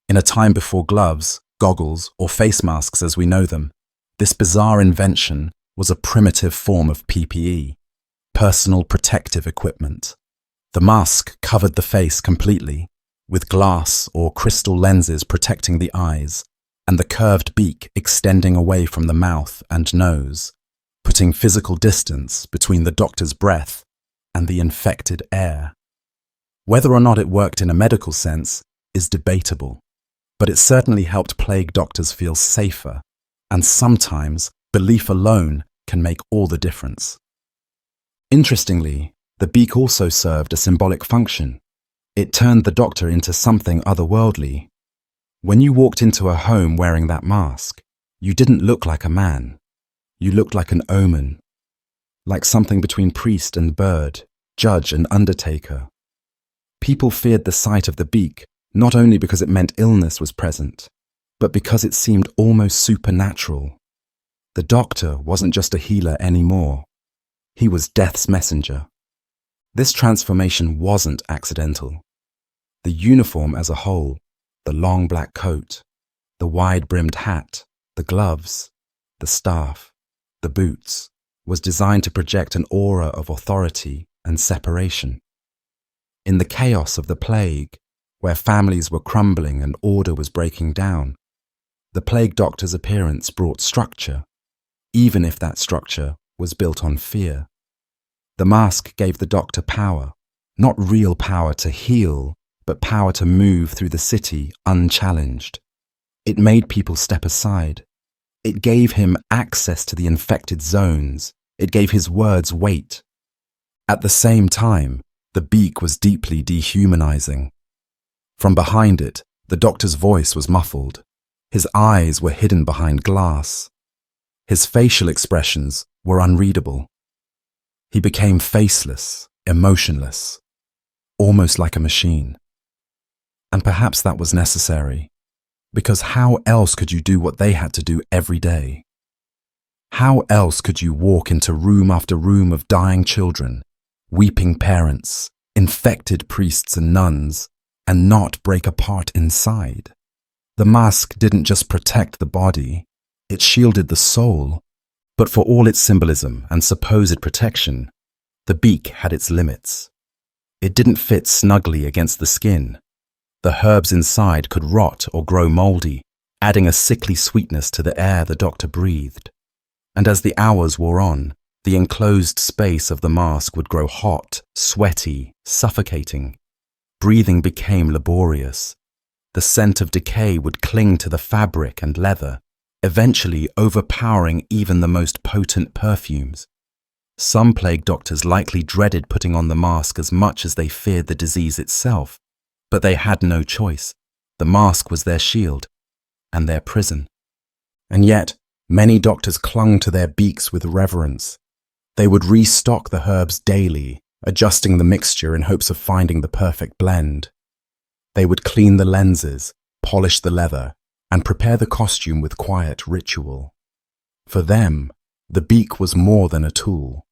In a time before gloves, goggles, or face masks as we know them, this bizarre invention was a primitive form of PPE, personal protective equipment. The mask covered the face completely, with glass or crystal lenses protecting the eyes, and the curved beak extending away from the mouth and nose, putting physical distance between the doctor's breath and the infected air. Whether or not it worked in a medical sense is debatable, but it certainly helped plague doctors feel safer, and sometimes belief alone can make all the difference. Interestingly, the beak also served a symbolic function. It turned the doctor into something otherworldly. When you walked into a home wearing that mask, you didn't look like a man. You looked like an omen, like something between priest and bird, judge and undertaker. People feared the sight of the beak not only because it meant illness was present, but because it seemed almost supernatural. The doctor wasn't just a healer anymore. He was death's messenger. This transformation wasn't accidental. The uniform as a whole, the long black coat, the wide-brimmed hat, the gloves, the staff, the boots, was designed to project an aura of authority and separation. In the chaos of the plague, where families were crumbling and order was breaking down, the plague doctor's appearance brought structure, even if that structure was built on fear. The mask gave the doctor power, not real power to heal, but power to move through the city unchallenged. It made people step aside. It gave him access to the infected zones. It gave his words weight. At the same time, the beak was deeply dehumanizing. From behind it, the doctor's voice was muffled. His eyes were hidden behind glass. His facial expressions were unreadable. He became faceless, emotionless, almost like a machine. And perhaps that was necessary, because how else could you do what they had to do every day? How else could you walk into room after room of dying children, weeping parents, infected priests and nuns, and not break apart inside? The mask didn't just protect the body, it shielded the soul. But for all its symbolism and supposed protection, the beak had its limits. It didn't fit snugly against the skin. The herbs inside could rot or grow moldy, adding a sickly sweetness to the air the doctor breathed. And as the hours wore on, the enclosed space of the mask would grow hot, sweaty, suffocating. Breathing became laborious. The scent of decay would cling to the fabric and leather, eventually overpowering even the most potent perfumes. Some plague doctors likely dreaded putting on the mask as much as they feared the disease itself, but they had no choice. The mask was their shield and their prison. And yet, many doctors clung to their beaks with reverence. They would restock the herbs daily, adjusting the mixture in hopes of finding the perfect blend. They would clean the lenses, polish the leather, and prepare the costume with quiet ritual. For them, the beak was more than a tool.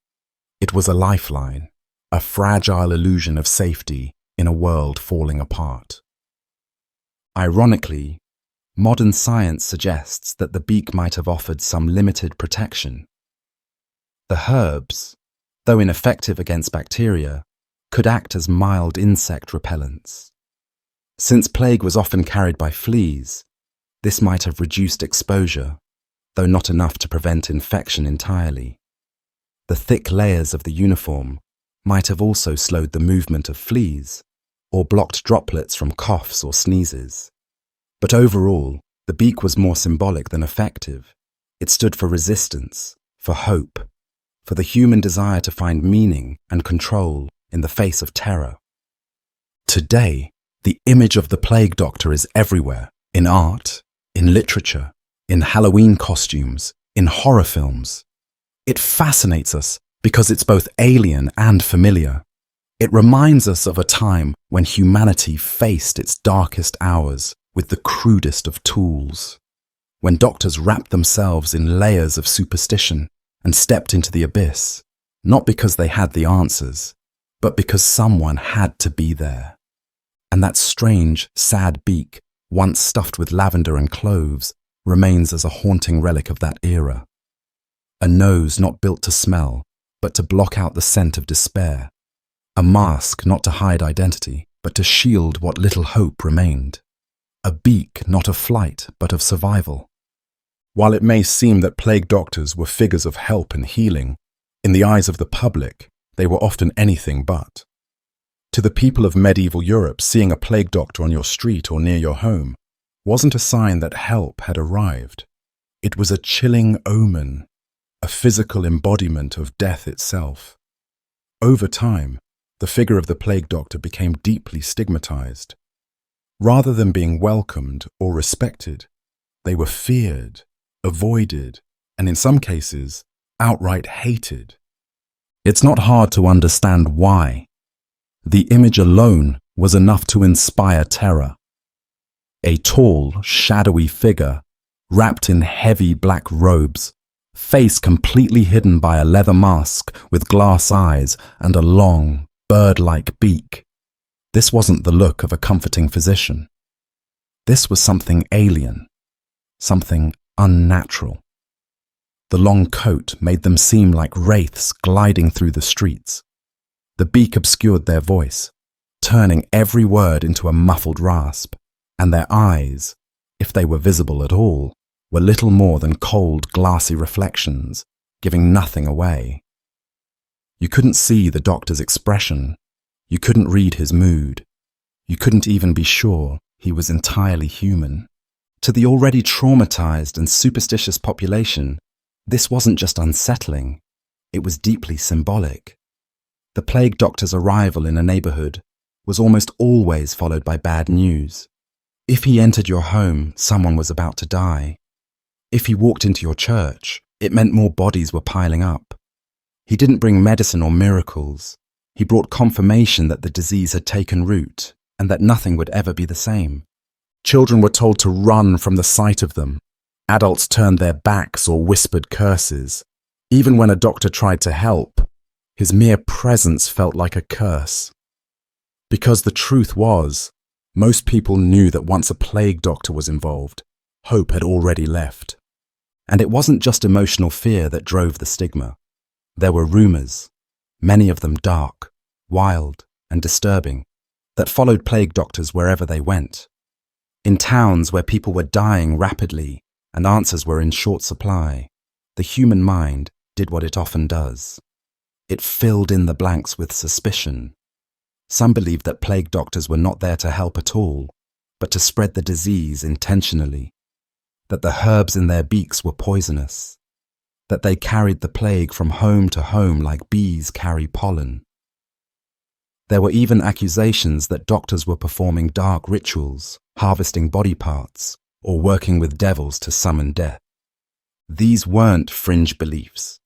It was a lifeline, a fragile illusion of safety in a world falling apart. Ironically, modern science suggests that the beak might have offered some limited protection. The herbs, though ineffective against bacteria, could act as mild insect repellents. Since plague was often carried by fleas, this might have reduced exposure, though not enough to prevent infection entirely. The thick layers of the uniform might have also slowed the movement of fleas, or blocked droplets from coughs or sneezes. But overall, the beak was more symbolic than effective. It stood for resistance, for hope, for the human desire to find meaning and control in the face of terror. Today, the image of the plague doctor is everywhere, in art, in literature, in Halloween costumes, in horror films. It fascinates us because it's both alien and familiar. It reminds us of a time when humanity faced its darkest hours with the crudest of tools, when doctors wrapped themselves in layers of superstition and stepped into the abyss, not because they had the answers, but because someone had to be there. And that strange, sad beak, once stuffed with lavender and cloves, remains as a haunting relic of that era. A nose not built to smell, but to block out the scent of despair. A mask not to hide identity, but to shield what little hope remained. A beak not of flight, but of survival. While it may seem that plague doctors were figures of help and healing, in the eyes of the public, they were often anything but. To the people of medieval Europe, seeing a plague doctor on your street or near your home wasn't a sign that help had arrived. It was a chilling omen, a physical embodiment of death itself. Over time, the figure of the plague doctor became deeply stigmatized. Rather than being welcomed or respected, they were feared, avoided, and in some cases, outright hated. It's not hard to understand why. The image alone was enough to inspire terror. A tall, shadowy figure, wrapped in heavy black robes, face completely hidden by a leather mask with glass eyes and a long, bird-like beak. This wasn't the look of a comforting physician. This was something alien, something unnatural. The long coat made them seem like wraiths gliding through the streets. The beak obscured their voice, turning every word into a muffled rasp, and their eyes, if they were visible at all, were little more than cold, glassy reflections, giving nothing away. You couldn't see the doctor's expression. You couldn't read his mood. You couldn't even be sure he was entirely human. To the already traumatized and superstitious population, this wasn't just unsettling, it was deeply symbolic. The plague doctor's arrival in a neighborhood was almost always followed by bad news. If he entered your home, someone was about to die. If he walked into your church, it meant more bodies were piling up. He didn't bring medicine or miracles. He brought confirmation that the disease had taken root and that nothing would ever be the same. Children were told to run from the sight of them. Adults turned their backs or whispered curses. Even when a doctor tried to help, his mere presence felt like a curse. Because the truth was, most people knew that once a plague doctor was involved, hope had already left. And it wasn't just emotional fear that drove the stigma. There were rumors, many of them dark, wild, and disturbing, that followed plague doctors wherever they went. In towns where people were dying rapidly and answers were in short supply, the human mind did what it often does. It filled in the blanks with suspicion. Some believed that plague doctors were not there to help at all, but to spread the disease intentionally, that the herbs in their beaks were poisonous, that they carried the plague from home to home like bees carry pollen. There were even accusations that doctors were performing dark rituals, harvesting body parts, or working with devils to summon death. These weren't fringe beliefs.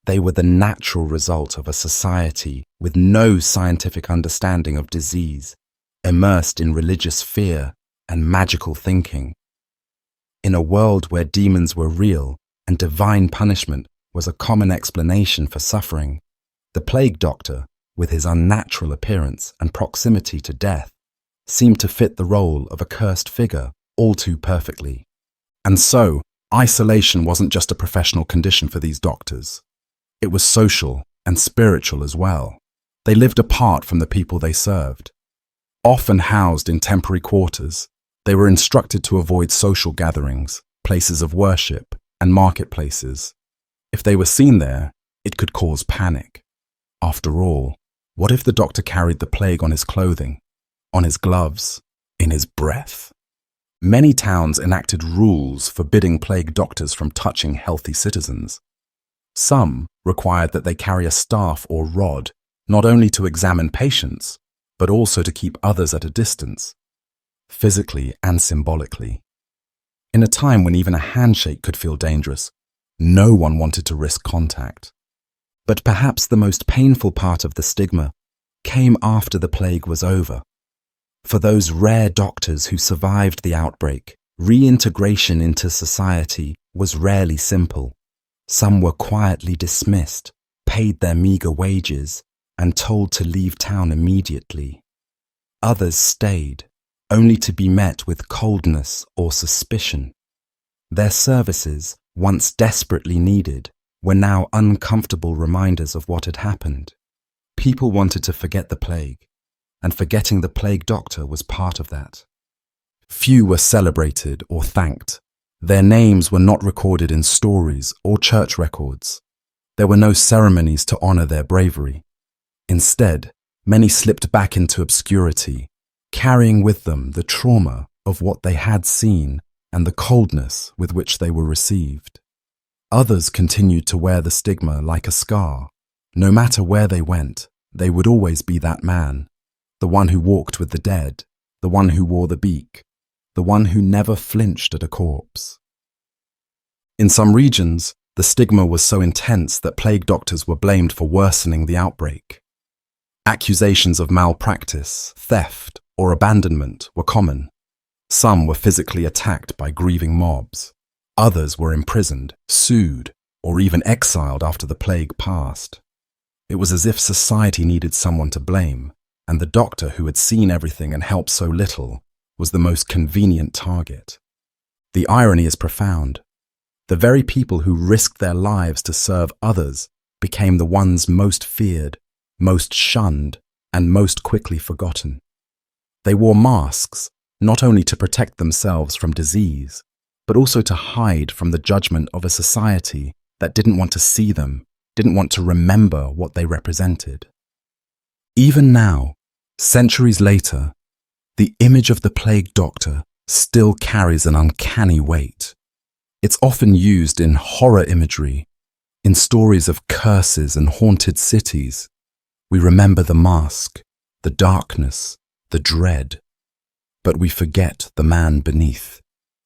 They were the natural result of a society with no scientific understanding of disease, immersed in religious fear and magical thinking. In a world where demons were real and divine punishment was a common explanation for suffering, the plague doctor, with his unnatural appearance and proximity to death, seemed to fit the role of a cursed figure all too perfectly. And so, isolation wasn't just a professional condition for these doctors. It was social and spiritual as well. They lived apart from the people they served. Often housed in temporary quarters, they were instructed to avoid social gatherings, places of worship, and marketplaces. If they were seen there, it could cause panic. After all, what if the doctor carried the plague on his clothing, on his gloves, in his breath? Many towns enacted rules forbidding plague doctors from touching healthy citizens. Some required that they carry a staff or rod, not only to examine patients, but also to keep others at a distance, physically and symbolically. In a time when even a handshake could feel dangerous, no one wanted to risk contact. But perhaps the most painful part of the stigma came after the plague was over. For those rare doctors who survived the outbreak, reintegration into society was rarely simple. Some were quietly dismissed, paid their meager wages, and told to leave town immediately. Others stayed, only to be met with coldness or suspicion. Their services, once desperately needed, were now uncomfortable reminders of what had happened. People wanted to forget the plague, and forgetting the plague doctor was part of that. Few were celebrated or thanked. Their names were not recorded in stories or church records. There were no ceremonies to honor their bravery. Instead, many slipped back into obscurity, carrying with them the trauma of what they had seen and the coldness with which they were received. Others continued to wear the stigma like a scar. No matter where they went, they would always be that man, the one who walked with the dead, the one who wore the beak, the one who never flinched at a corpse. In some regions, The stigma was so intense that plague doctors were blamed for worsening the outbreak. Accusations of malpractice, theft, or abandonment were common. Some were physically attacked by grieving mobs. Others were imprisoned, sued, or even exiled after the plague passed. It was as if society needed someone to blame, and the doctor who had seen everything and helped so little was the most convenient target. The irony is profound. The very people who risked their lives to serve others became the ones most feared, most shunned, and most quickly forgotten. They wore masks, not only to protect themselves from disease, but also to hide from the judgment of a society that didn't want to see them, didn't want to remember what they represented. Even now, centuries later, the image of the plague doctor still carries an uncanny weight. It's often used in horror imagery, in stories of curses and haunted cities. We remember the mask, the darkness, the dread. But we forget the man beneath,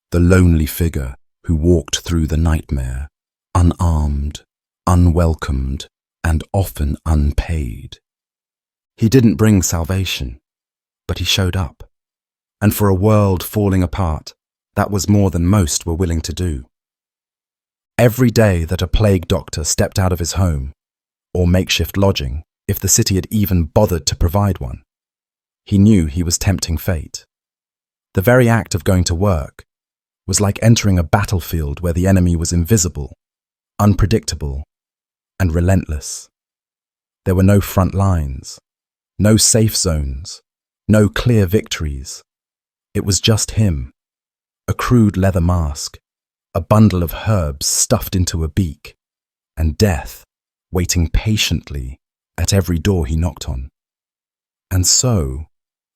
the lonely figure who walked through the nightmare, unarmed, unwelcomed, and often unpaid. He didn't bring salvation, but he showed up. And for a world falling apart, that was more than most were willing to do. Every day that a plague doctor stepped out of his home, or makeshift lodging, if the city had even bothered to provide one, he knew he was tempting fate. The very act of going to work was like entering a battlefield where the enemy was invisible, unpredictable, and relentless. There were no front lines, no safe zones, no clear victories. It was just him, a crude leather mask, a bundle of herbs stuffed into a beak, and death waiting patiently at every door he knocked on. And so,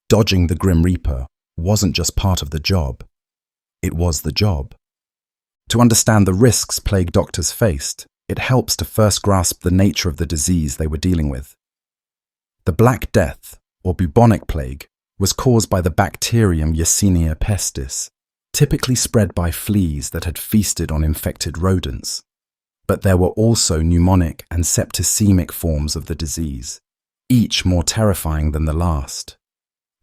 dodging the Grim Reaper wasn't just part of the job, it was the job. To understand the risks plague doctors faced, it helps to first grasp the nature of the disease they were dealing with. The Black Death, or bubonic plague, was caused by the bacterium Yersinia pestis, typically spread by fleas that had feasted on infected rodents. But there were also pneumonic and septicemic forms of the disease, each more terrifying than the last.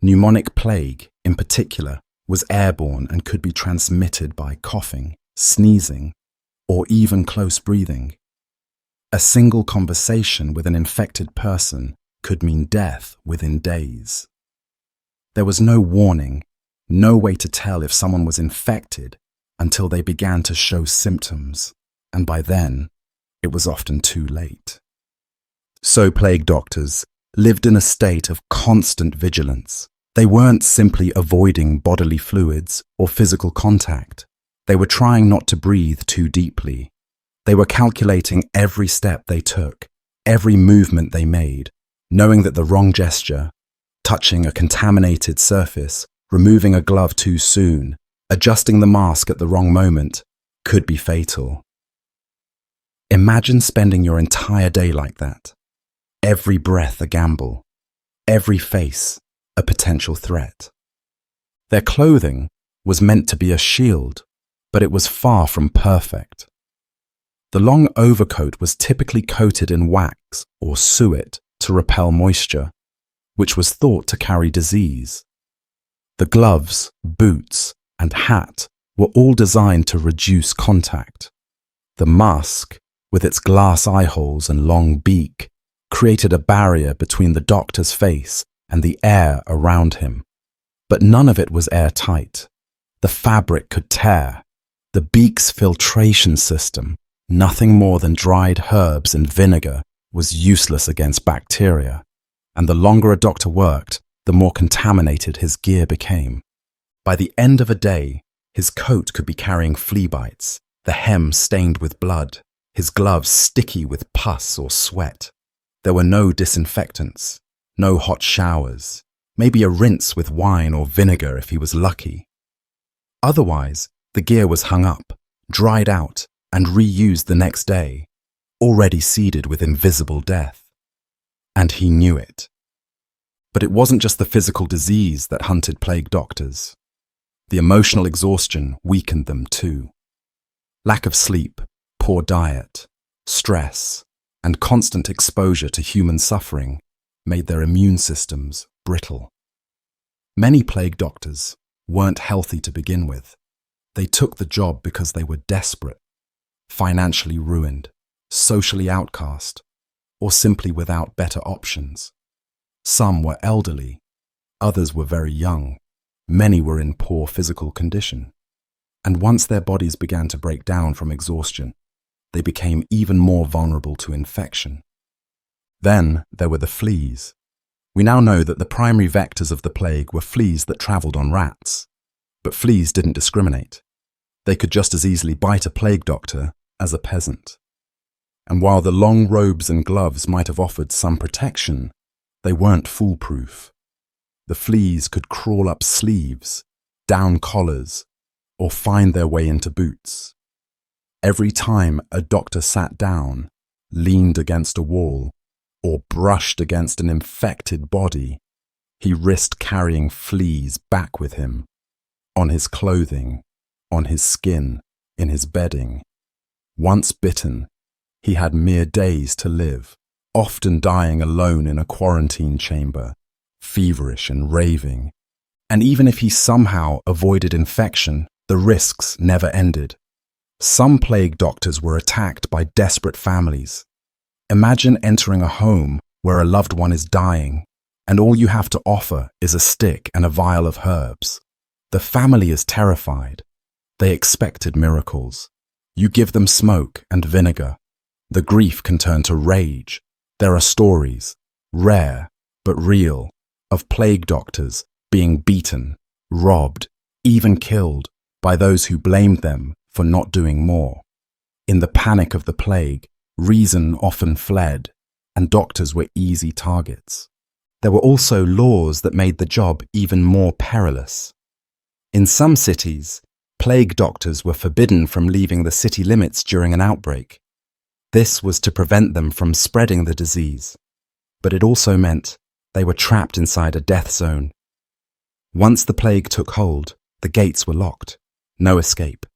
Pneumonic plague, in particular, was airborne and could be transmitted by coughing, sneezing, or even close breathing. A single conversation with an infected person could mean death within days. There was no warning, no way to tell if someone was infected until they began to show symptoms, and by then, it was often too late. So plague doctors lived in a state of constant vigilance. They weren't simply avoiding bodily fluids or physical contact. They were trying not to breathe too deeply. They were calculating every step they took, every movement they made, knowing that the wrong gesture, touching a contaminated surface, removing a glove too soon, adjusting the mask at the wrong moment, could be fatal. Imagine spending your entire day like that. Every breath a gamble, every face a potential threat. Their clothing was meant to be a shield, but it was far from perfect. The long overcoat was typically coated in wax or suet to repel moisture, which was thought to carry disease. The gloves, boots, and hat were all designed to reduce contact. The mask, with its glass eye holes and long beak, created a barrier between the doctor's face and the air around him. But none of it was airtight. The fabric could tear. The beak's filtration system, nothing more than dried herbs and vinegar, was useless against bacteria. And the longer a doctor worked, the more contaminated his gear became. By the end of a day, his coat could be carrying flea bites, the hem stained with blood, his gloves sticky with pus or sweat. There were no disinfectants, no hot showers, maybe a rinse with wine or vinegar if he was lucky. Otherwise, the gear was hung up, dried out, and reused the next day, already seeded with invisible death. And he knew it. But it wasn't just the physical disease that hunted plague doctors. The emotional exhaustion weakened them too. Lack of sleep, Poor diet, stress, and constant exposure to human suffering made their immune systems brittle. Many plague doctors weren't healthy to begin with. They took the job because they were desperate, financially ruined, socially outcast, or simply without better options. Some were elderly, others were very young, many were in poor physical condition. And once their bodies began to break down from exhaustion, they became even more vulnerable to infection. Then there were the fleas. We now know that the primary vectors of the plague were fleas that travelled on rats. But fleas didn't discriminate. They could just as easily bite a plague doctor as a peasant. And while the long robes and gloves might have offered some protection, they weren't foolproof. The fleas could crawl up sleeves, down collars, or find their way into boots. Every time a doctor sat down, leaned against a wall, or brushed against an infected body, he risked carrying fleas back with him, on his clothing, on his skin, in his bedding. Once bitten, he had mere days to live, often dying alone in a quarantine chamber, feverish and raving. And even if he somehow avoided infection, the risks never ended. Some plague doctors were attacked by desperate families. Imagine entering a home where a loved one is dying, and all you have to offer is a stick and a vial of herbs. The family is terrified. They expected miracles. You give them smoke and vinegar. The grief can turn to rage. There are stories, rare but real, of plague doctors being beaten, robbed, even killed by those who blamed them for not doing more. In the panic of the plague, reason often fled, and doctors were easy targets. There were also laws that made the job even more perilous. In some cities, plague doctors were forbidden from leaving the city limits during an outbreak. This was to prevent them from spreading the disease, but it also meant they were trapped inside a death zone. Once the plague took hold, the gates were locked. No escape.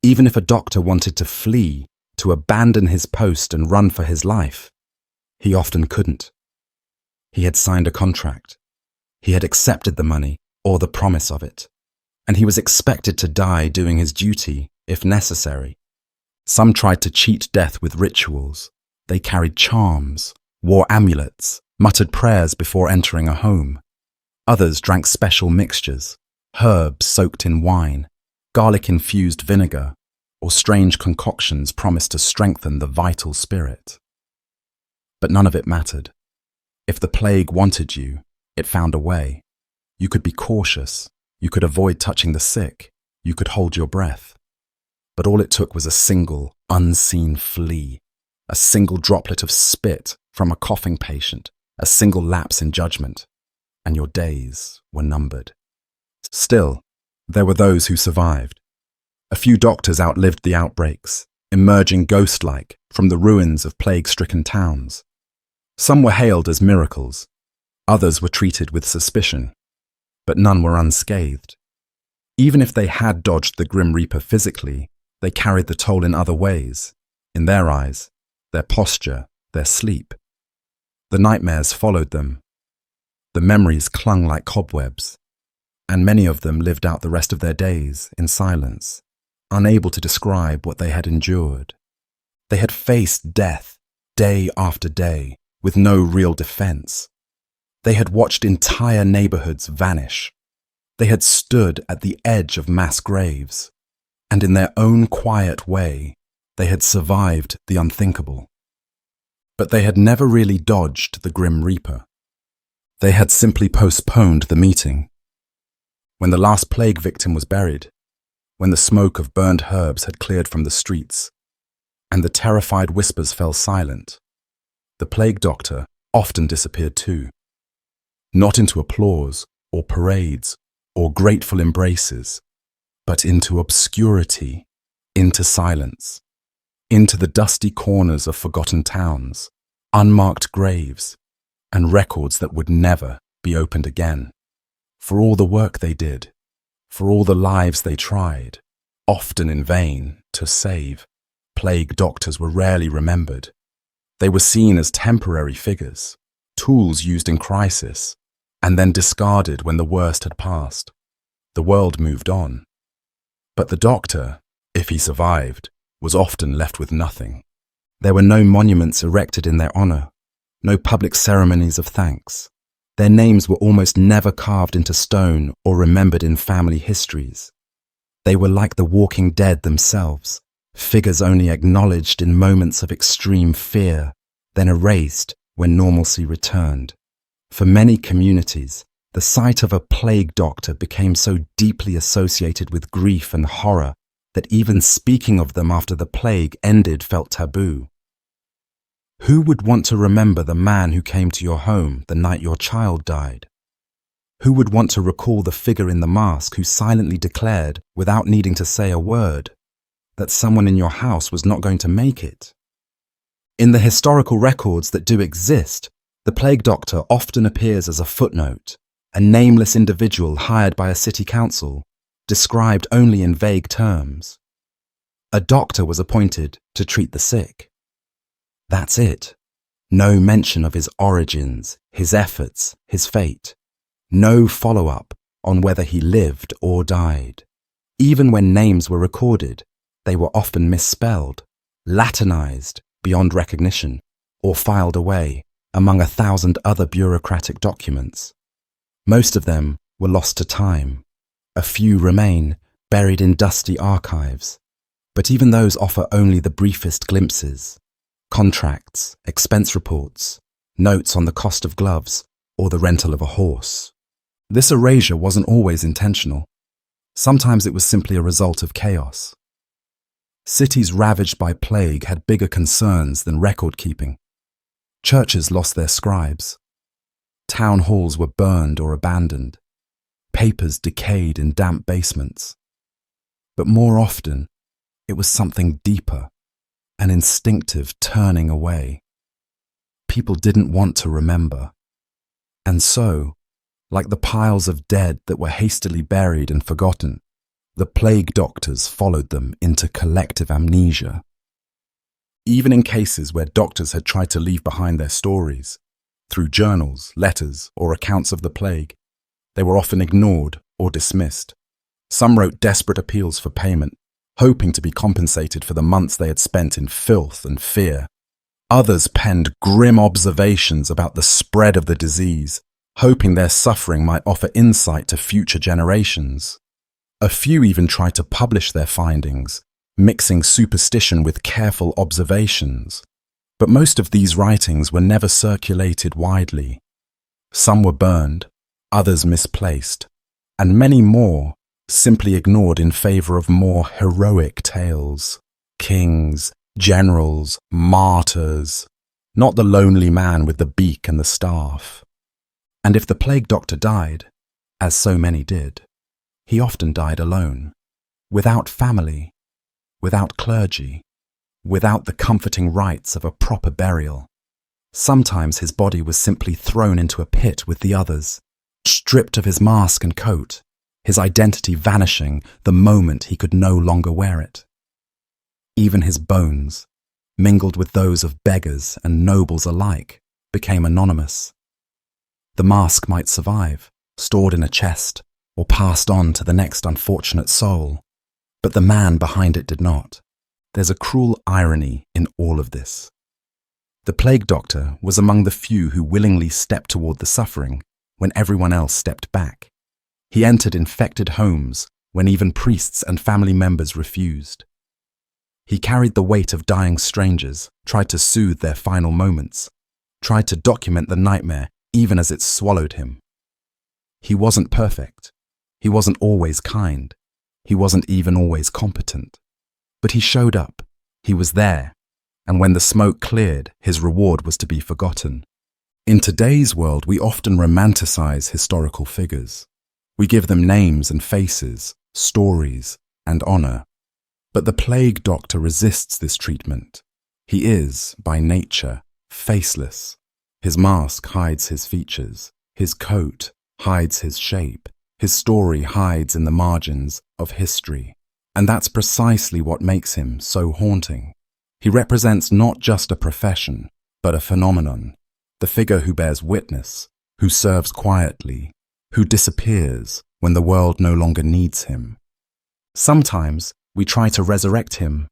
Even if a doctor wanted to flee, to abandon his post and run for his life, he often couldn't. He had signed a contract. He had accepted the money, or the promise of it, and he was expected to die doing his duty, if necessary. Some tried to cheat death with rituals. They carried charms, wore amulets, muttered prayers before entering a home. Others drank special mixtures, herbs soaked in wine, garlic-infused vinegar, or strange concoctions promised to strengthen the vital spirit. But none of it mattered. If the plague wanted you, it found a way. You could be cautious, you could avoid touching the sick, you could hold your breath. But all it took was a single, unseen flea, a single droplet of spit from a coughing patient, a single lapse in judgment, and your days were numbered. Still, there were those who survived. A few doctors outlived the outbreaks, emerging ghost-like from the ruins of plague-stricken towns. Some were hailed as miracles, others were treated with suspicion, but none were unscathed. Even if they had dodged the Grim Reaper physically, they carried the toll in other ways, in their eyes, their posture, their sleep. The nightmares followed them. The memories clung like cobwebs, and many of them lived out the rest of their days in silence, unable to describe what they had endured. They had faced death day after day with no real defense. They had watched entire neighborhoods vanish. They had stood at the edge of mass graves, and in their own quiet way, they had survived the unthinkable. But they had never really dodged the Grim Reaper. They had simply postponed the meeting. When the last plague victim was buried, when the smoke of burned herbs had cleared from the streets, and the terrified whispers fell silent, the plague doctor often disappeared too. Not into applause, or parades, or grateful embraces, but into obscurity, into silence, into the dusty corners of forgotten towns, unmarked graves, and records that would never be opened again. For all the work they did, for all the lives they tried, often in vain, to save, plague doctors were rarely remembered. They were seen as temporary figures, tools used in crisis, and then discarded when the worst had passed. The world moved on. But the doctor, if he survived, was often left with nothing. There were no monuments erected in their honor, no public ceremonies of thanks. Their names were almost never carved into stone or remembered in family histories. They were like the walking dead themselves, figures only acknowledged in moments of extreme fear, then erased when normalcy returned. For many communities, the sight of a plague doctor became so deeply associated with grief and horror that even speaking of them after the plague ended felt taboo. Who would want to remember the man who came to your home the night your child died? Who would want to recall the figure in the mask who silently declared, without needing to say a word, that someone in your house was not going to make it? In the historical records that do exist, the plague doctor often appears as a footnote, a nameless individual hired by a city council, described only in vague terms. A doctor was appointed to treat the sick. That's it. No mention of his origins, his efforts, his fate. No follow-up on whether he lived or died. Even when names were recorded, they were often misspelled, Latinized beyond recognition, or filed away among 1,000 other bureaucratic documents. Most of them were lost to time. A few remain, buried in dusty archives. But even those offer only the briefest glimpses. Contracts, expense reports, notes on the cost of gloves, or the rental of a horse. This erasure wasn't always intentional. Sometimes it was simply a result of chaos. Cities ravaged by plague had bigger concerns than record-keeping. Churches lost their scribes. Town halls were burned or abandoned. Papers decayed in damp basements. But more often, it was something deeper, an instinctive turning away. People didn't want to remember. And so, like the piles of dead that were hastily buried and forgotten, the plague doctors followed them into collective amnesia. Even in cases where doctors had tried to leave behind their stories, through journals, letters, or accounts of the plague, they were often ignored or dismissed. Some wrote desperate appeals for payment, hoping to be compensated for the months they had spent in filth and fear. Others penned grim observations about the spread of the disease, hoping their suffering might offer insight to future generations. A few even tried to publish their findings, mixing superstition with careful observations. But most of these writings were never circulated widely. Some were burned, others misplaced, and many more simply ignored in favor of more heroic tales. Kings, generals, martyrs, not the lonely man with the beak and the staff. And if the plague doctor died, as so many did, he often died alone, without family, without clergy, without the comforting rites of a proper burial. Sometimes his body was simply thrown into a pit with the others, stripped of his mask and coat, his identity vanishing the moment he could no longer wear it. Even his bones, mingled with those of beggars and nobles alike, became anonymous. The mask might survive, stored in a chest, or passed on to the next unfortunate soul, but the man behind it did not. There's a cruel irony in all of this. The plague doctor was among the few who willingly stepped toward the suffering when everyone else stepped back. He entered infected homes when even priests and family members refused. He carried the weight of dying strangers, tried to soothe their final moments, tried to document the nightmare even as it swallowed him. He wasn't perfect. He wasn't always kind. He wasn't even always competent. But he showed up. He was there. And when the smoke cleared, his reward was to be forgotten. In today's world, we often romanticize historical figures. We give them names and faces, stories, and honor. But the plague doctor resists this treatment. He is, by nature, faceless. His mask hides his features. His coat hides his shape. His story hides in the margins of history. And that's precisely what makes him so haunting. He represents not just a profession, but a phenomenon, the figure who bears witness, who serves quietly, who disappears when the world no longer needs him. Sometimes we try to resurrect him.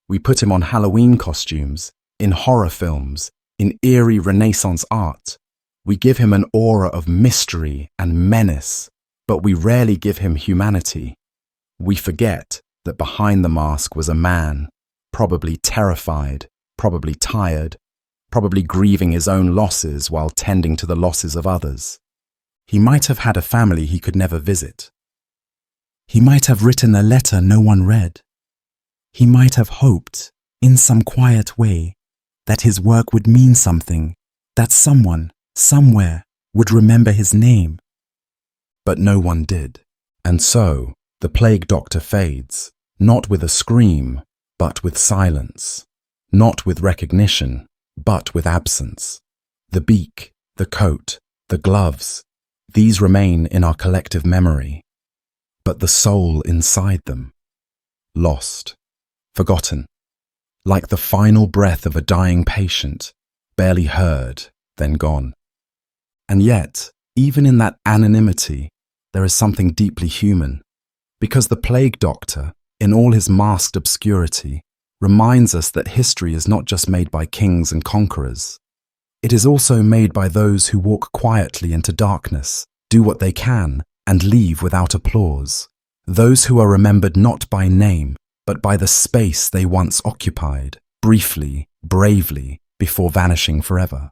We put him on Halloween costumes, in horror films, in eerie Renaissance art. We give him an aura of mystery and menace, but we rarely give him humanity. We forget that behind the mask was a man, probably terrified, probably tired, probably grieving his own losses while tending to the losses of others. He might have had a family he could never visit. He might have written a letter no one read. He might have hoped, in some quiet way, that his work would mean something, that someone, somewhere, would remember his name. But no one did. And so, the plague doctor fades, not with a scream, but with silence. Not with recognition, but with absence. The beak, the coat, the gloves, these remain in our collective memory. But the soul inside them, lost, forgotten, like the final breath of a dying patient, barely heard, then gone. And yet, even in that anonymity, there is something deeply human, because the plague doctor, in all his masked obscurity, reminds us that history is not just made by kings and conquerors. It is also made by those who walk quietly into darkness, do what they can, and leave without applause. Those who are remembered not by name, but by the space they once occupied, briefly, bravely, before vanishing forever.